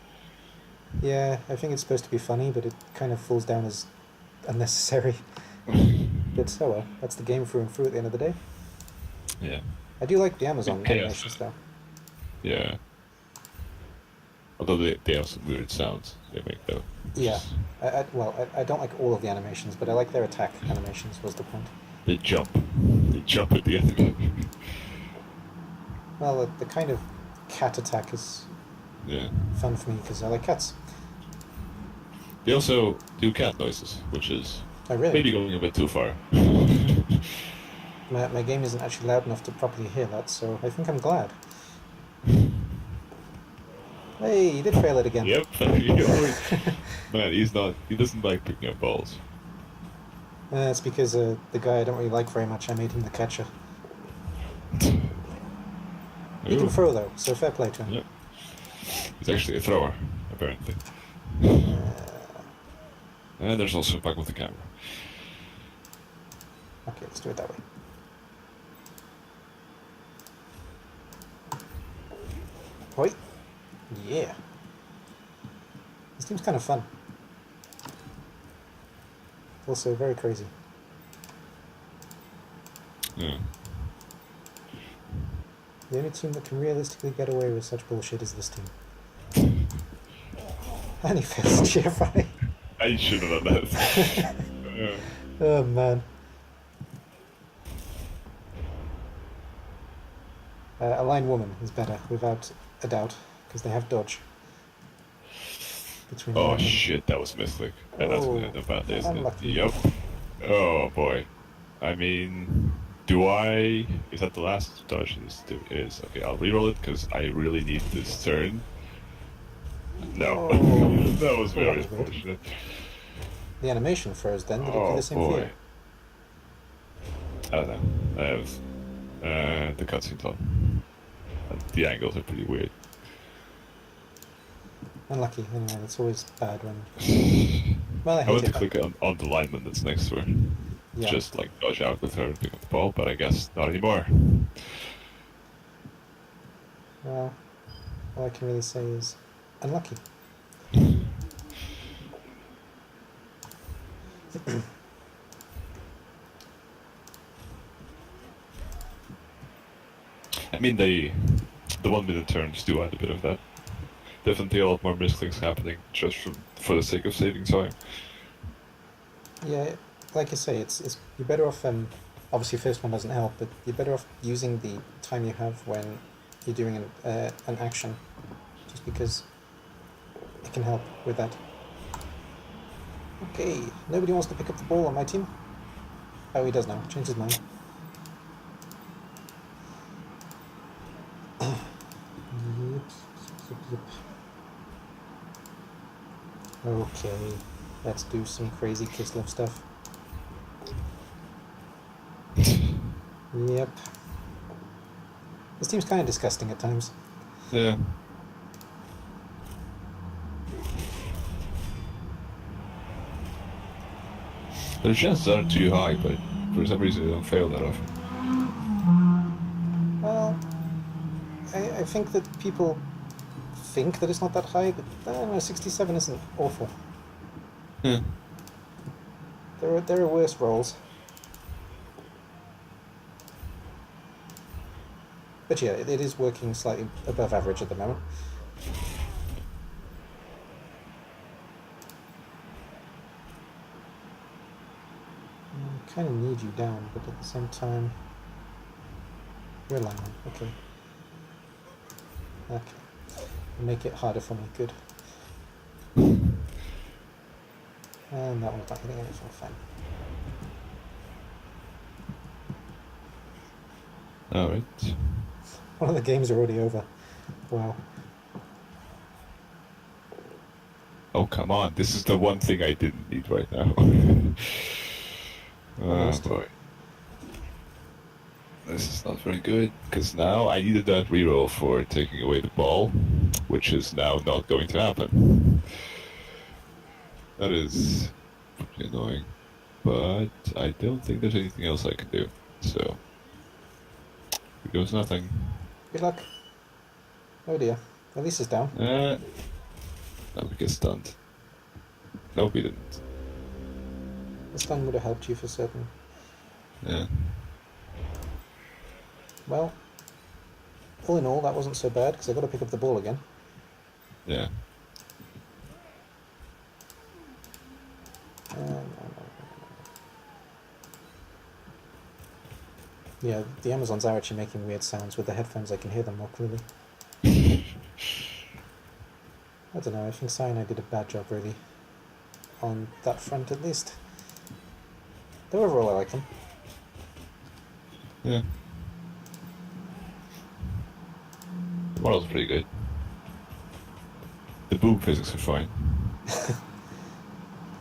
Yeah, I think it's supposed to be funny, but it kind of falls down as unnecessary. But oh well, that's the game through and through at the end of the day. Yeah. I do like the Amazon Chaos. animations though. Yeah. Although they have some weird sounds they make though. Yeah, I don't like all of the animations, but I like their attack animations was the point. They jump. They jump at the enemy. Well, the kind of cat attack is Yeah. fun for me because I like cats. They also do cat noises, which is Oh really? maybe going a bit too far. My game isn't actually loud enough to properly hear that, so I think I'm glad. Hey, you did fail it again. Yep. He always, man, he doesn't like picking up balls. It's because the guy I don't really like very much, I made him the catcher. He can throw though, so fair play to him. Yep. He's actually a thrower, apparently. And there's also a bug with the camera. Okay, let's do it that way. Oi! Yeah! This team's kind of fun. Also very crazy. Yeah. The only team that can realistically get away with such bullshit is this team. And he fails to GFI. I should have done that. Yeah. Oh man. A line woman is better, without a doubt, because they have dodge. Between Oh them. shit, that was Mystic. And that's gonna end up bad, isn't it? Unlucky. Yup. Oh boy. I mean, is that the last dodge? It is. Okay, I'll reroll it because I really need this turn. No. Oh. That was very That was weird. unfortunate. The animation froze then, did it do Oh the same boy. for you? I don't know. I have the cutscene's on. The angles are pretty weird. Unlucky, anyway, that's always bad when... Well, I I hate went to it. click on the lineman that's next to her. Yeah. Just like dodge out with her and pick up the ball, but I guess not anymore. Well, all I can really say is unlucky. I mean, the 1 minute turns do add a bit of that. Definitely a lot more misclicks happening just for the sake of saving time. Yeah, like you say, it's you're better off. Obviously, first one doesn't help, but you're better off using the time you have when you're doing an action, just because it can help with that. Okay, nobody wants to pick up the ball on my team. Oh, he does now. Changed his mind. Okay, let's do some crazy Kislev stuff. Yep. This team's kind of disgusting at times. Yeah. Their chances aren't too high, but for some reason they don't fail that often. Well, I think that people think that it's not that high, but I don't know, 67 isn't awful. Yeah. There are worse rolls. But yeah, it is working slightly above average at the moment. I kind of need you down, but at the same time, you're lying. Okay. Okay. Make it harder for me. Good. And that one's not hitting anything. Fine. Alright. One of the games are already over. Wow. Oh, come on. This is the one thing I didn't need right now. Oh, Almost. boy. This is not very good, because now I needed that reroll for taking away the ball, which is now not going to happen. That is pretty annoying. But I don't think there's anything else I can do, so... Here goes nothing. Good luck. Oh dear. At least it's down. Now we get stunned. Nope, he didn't. The stun would have helped you for certain. Yeah. Well, all in all, that wasn't so bad, because I've got to pick up the ball again. Yeah. Yeah, the Amazons are actually making weird sounds. With the headphones, I can hear them more clearly. I don't know, I think Cyanide did a bad job, really. On that front, at least. Though overall, I like them. Yeah. The model's pretty good. The boom physics are fine.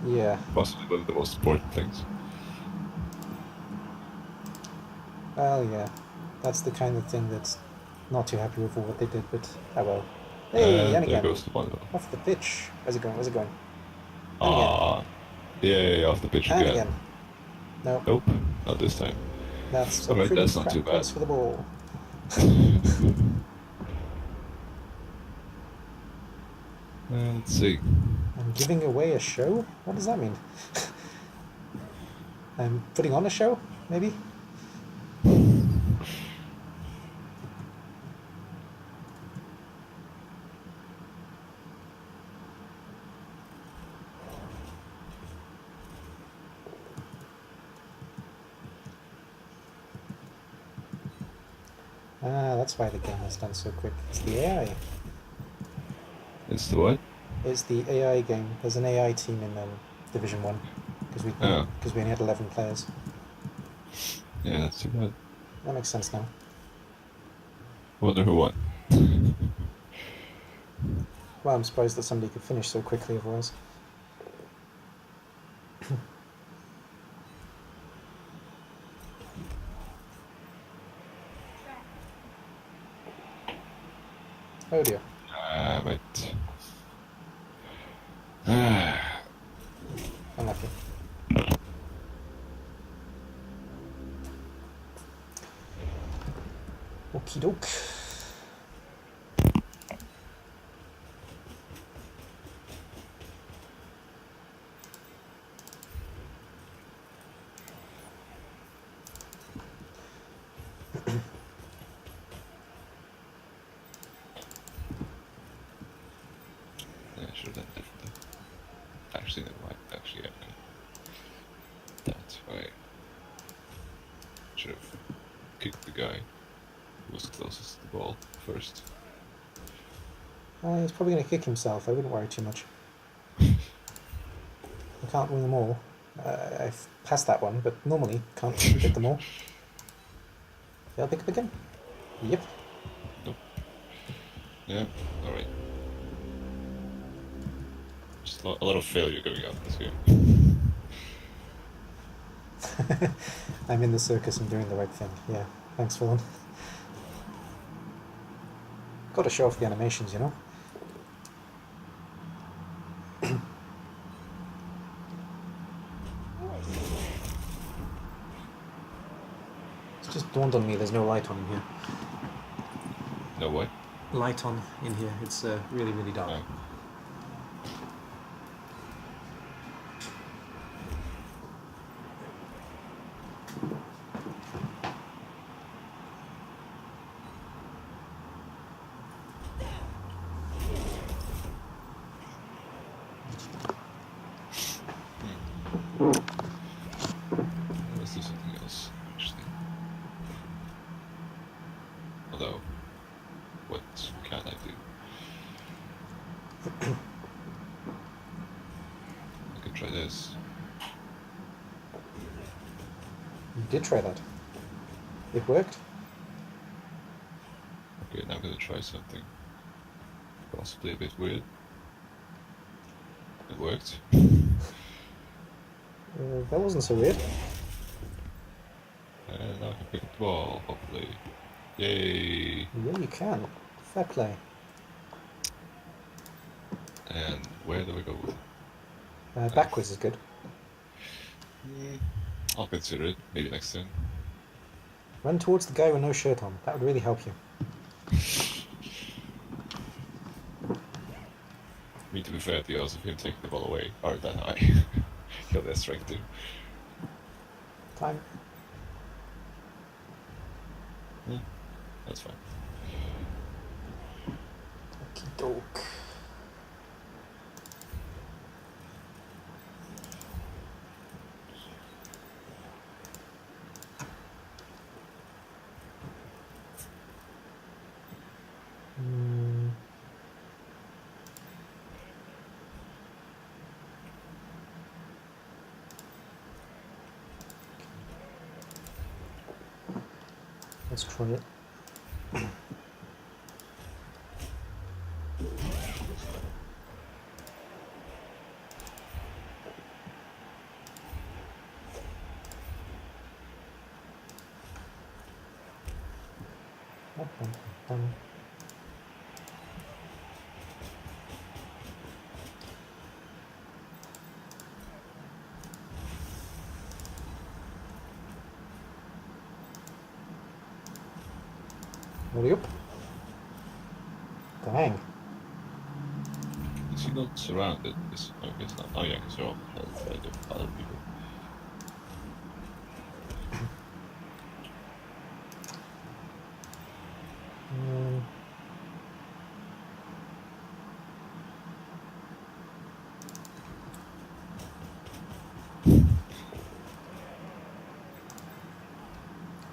Yeah. Possibly one of the most important things. Well, yeah. That's the kind of thing that's not too happy with what they did, but oh well. Hey, and there again. goes the one. Off the pitch. Where's it going? Where's it going? Ah, yeah, off the pitch And again. again. No, Nope, not this time. that's a Alright, pretty that's not crap too bad. place for the ball. Let's see. I'm giving away a show? What does that mean? I'm putting on a show, maybe? Ah, that's why the game is done so quick. It's the AI. It's the what? It's the AI game. There's an AI team in Division 1. Because we only had 11 players. Yeah, that's too bad. That makes sense now. Wonder who won. Well, I'm surprised that somebody could finish so quickly otherwise. Oh dear. But... Unlucky. Okie doke. I should have done it differently. Actually, never mind. Actually, yeah, okay. That's right. Should have kicked the guy who was closest to the ball first. He's probably going to kick himself. I wouldn't worry too much. I can't win them all. I've passed that one, but normally can't get them all. Yeah, I'll pick up again. Yep. Nope. Yeah, alright. Just a lot of failure going on this game. I'm in the circus and doing the right thing. Yeah, thanks, Philip. Got to show off the animations, you know? It's just dawned on me there's no light on in here. No what? Light on in here. It's really, really dark. Oh. Let's do something else, actually. Although, what can I do? I could try this. You did try that. It worked. Okay, now I'm gonna try something possibly a bit weird. It worked. That wasn't so weird. And now I can pick the ball, hopefully. Yay! Yeah, you can. Fair play. And where do we go with it? Backwards is good. I'll consider it, maybe next time. Run towards the guy with no shirt on. That would really help you. I mean, to be fair, the odds of him taking the ball away aren't that high. He'll have strength too. Time. Yeah, that's fine. Okie doke. Let's try it. Hurry up. Dang. Is he not surrounded? I guess not. Oh yeah, because they're all held by the other people.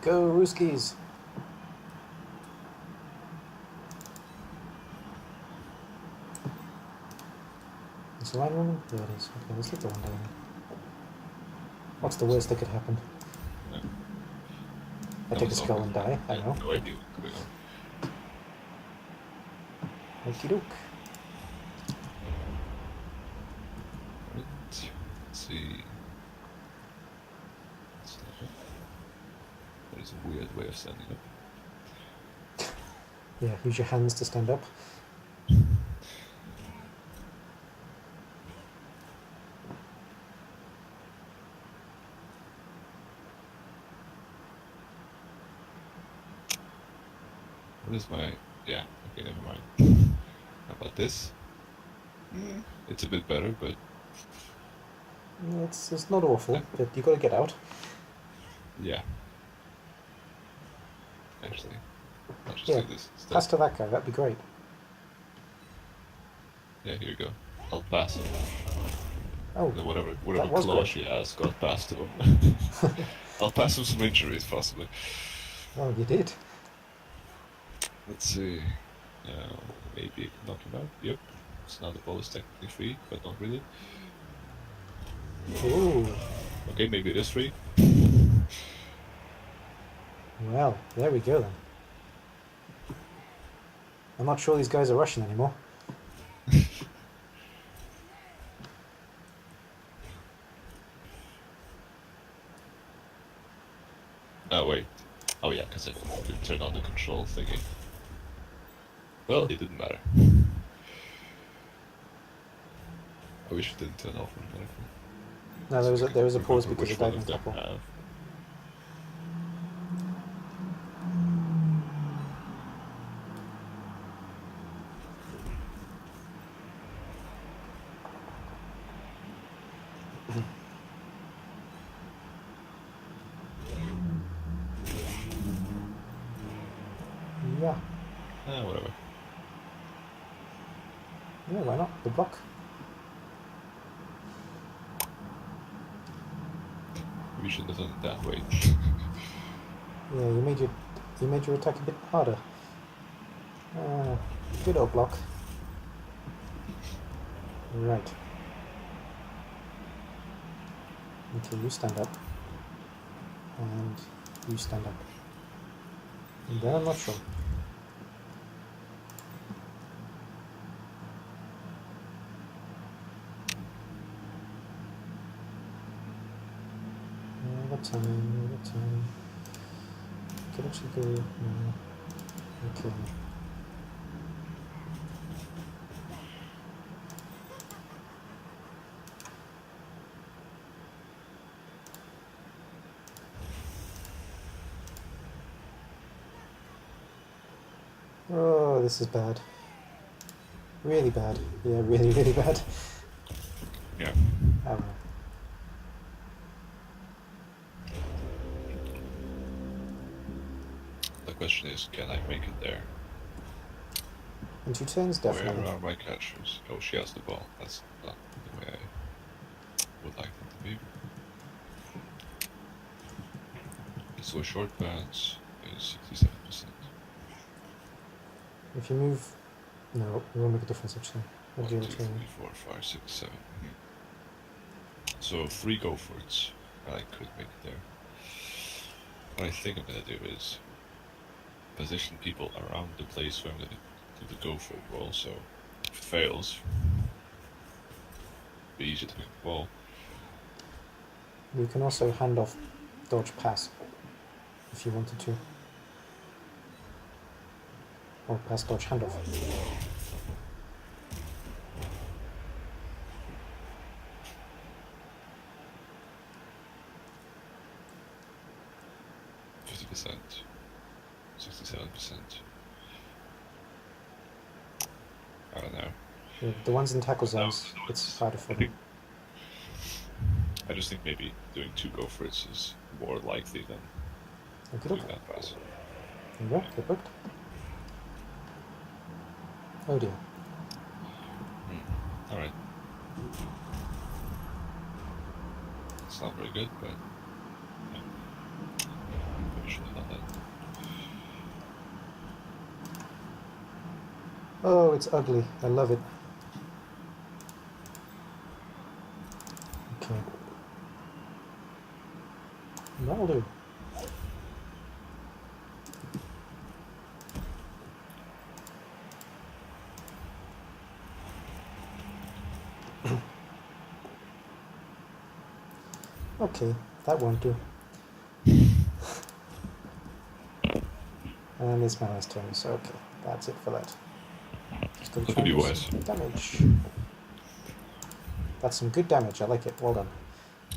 Go, Ruskies! Is the line running? Yeah, it is. Okay, let's get the one down. What's the worst that could happen? No. I take a skull and die, I know. No idea what's going on. Okie doke. Right. Let's see. That is a weird way of standing up. Yeah, use your hands to stand up. What is my... Yeah, okay, never mind. How about this? It's a bit better, but... It's not awful, but you got to get out. Yeah. Actually, I'll just Yeah, do this instead. pass to that guy, that'd be great. Yeah, here you go. I'll pass him. Oh, Whatever was claw great. she has got past him. I'll pass him some injuries, possibly. Oh, you did. Let's see. Maybe knock him out. Yep. So now the ball is technically free, but not really. Ooh. Okay, maybe it is free. Well, there we go then. I'm not sure these guys are Russian anymore. Oh, wait. Oh, yeah, because I didn't turn on the control thingy. Well, it didn't matter. I wish it didn't turn off automatically. No, there was a pause because which of one diving of them couple. have. Yeah. Whatever. Yeah, why not? The block. We should have done it that way. Yeah, you made your attack a bit harder. Good old block. Right. Okay, you stand up. And you stand up. And then I'm not sure. What time? Could actually go. No. Okay. Oh, this is bad. Really bad. Yeah, really, really bad. Yeah. Oh well. The question is, can I make it there? In 2 turns, definitely. Where are my catchers? Oh, she has the ball. That's not the way I would like them to be. So a short pass is 67%. If you move... No, it won't make a difference actually. 1, I'll 2, do 3, it 4, 5, 6, 7. So 3 go for it. I could make it there. What I think I'm gonna do is position people around the place where I'm gonna do the go for it roll, so if it fails, it'll be easy to pick the ball. You can also hand off dodge pass if you wanted to. Or pass dodge handoff. %, 67%. I don't know. Yeah, the ones in tackle zones, it's harder for them. I just think maybe doing 2 go for it is more likely than doing that pass. There you go, get booked. Oh dear. Alright. It's not very good, but yeah. Probably should have done that. Oh, it's ugly. I love it. Okay. That'll do. Okay, that won't do. And it's my last turn, so okay, that's it for that. Just gonna Look try at and you do guys. some damage. That's some good damage, I like it, well done.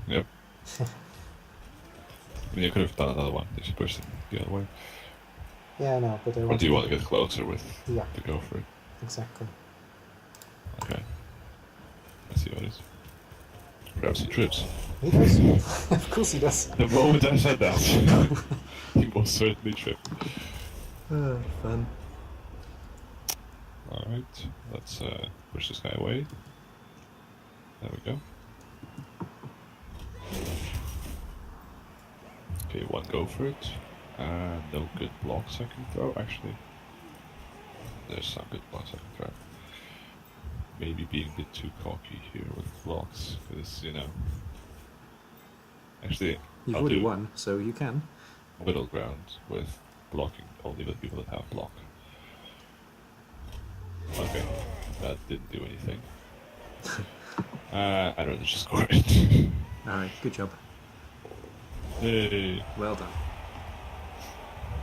Yep. I mean, you could have done another one if you pushed it the other way. Yeah, I know, but I Or want do you want to get closer with Yeah, the go for it? exactly. Okay. I see what it is. Perhaps he trips. He does. Of course he does. The moment I said that, he most certainly tripped. Fun. Alright, let's push this guy away. There we go. Okay, one go for it. No good blocks I can throw, actually. There's some good blocks I can throw. Maybe being a bit too cocky here with blocks, because, you know... Actually, You've I'll already do won, so you can. middle ground with blocking only the people that have block. Okay, that didn't do anything. I'd rather just score it. Alright, good job. Yay. Well done.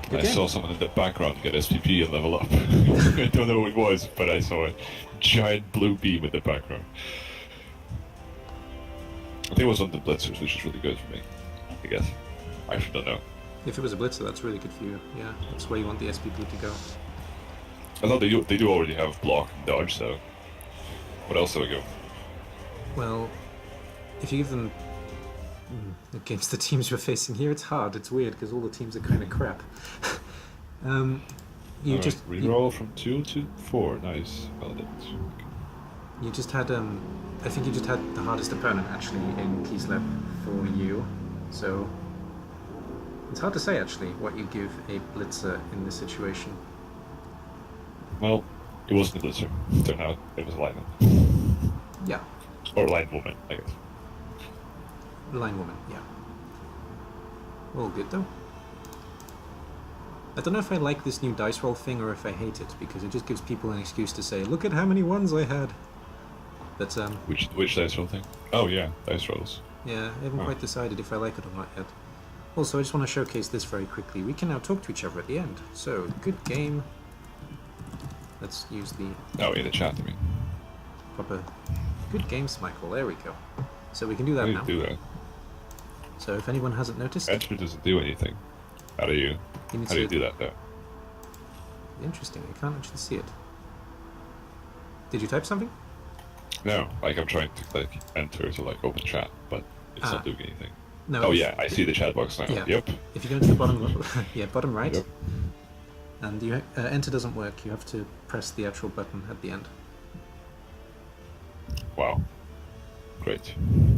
I Good game. saw someone in the background get SPP and level up. I don't know who it was, but I saw a giant blue beam in the background. I think it was on the Blitzers, which is really good for me, I guess. I actually don't know. If it was a blitzer, that's really good for you. Yeah, that's where you want the SPP to go. I thought they do already have block and dodge, so... What else do I go? Well, if you give them... Against the teams we're facing here, it's hard. It's weird, because all the teams are kind of crap. You Alright, just... reroll from 2 to 4, nice. Well done. You just had, I think you just had the hardest opponent, actually, in Kislev for you. So, it's hard to say, actually, what you give a blitzer in this situation. Well, it wasn't a blitzer. Turned out it was a lineman. Yeah, Or line woman, I guess. line woman, yeah. All good, though. I don't know if I like this new dice roll thing or if I hate it, because it just gives people an excuse to say, look at how many ones I had. But, Which dice roll thing? Oh yeah, dice rolls. yeah, I haven't quite decided if I like it or not yet. Also, I just want to showcase this very quickly. We can now talk to each other at the end. So, good game. Let's use the Oh, in the chat, I mean. proper... Good game, SeMikel. There we go. So we can do How that do you now. do that? So if anyone hasn't noticed, Enter doesn't do anything. How do you you need how do you do that though? Interesting, I can't actually see it. Did you type something? No, like I'm trying to like enter to like open chat, but it's not doing anything. No. Oh yeah, I see the chat box now. Yeah. Yep. If you go to the bottom, yeah, bottom right, Yep. and you enter doesn't work. You have to press the actual button at the end. Wow. Great.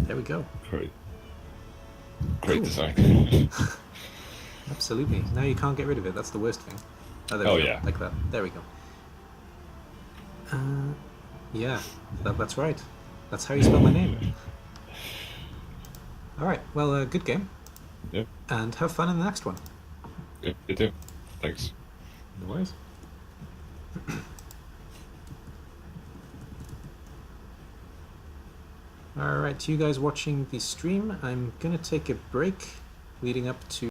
There we go. Great. Great Cool. design. Absolutely. Now you can't get rid of it. That's the worst thing. Oh, there Oh, we go. yeah. Like that. There we go. Yeah, that's right. That's how you spell my name. All right. Well, good game. Yep. And have fun in the next one. Yep, you do. Thanks. No worries. Alright, to you guys watching the stream, I'm gonna take a break leading up to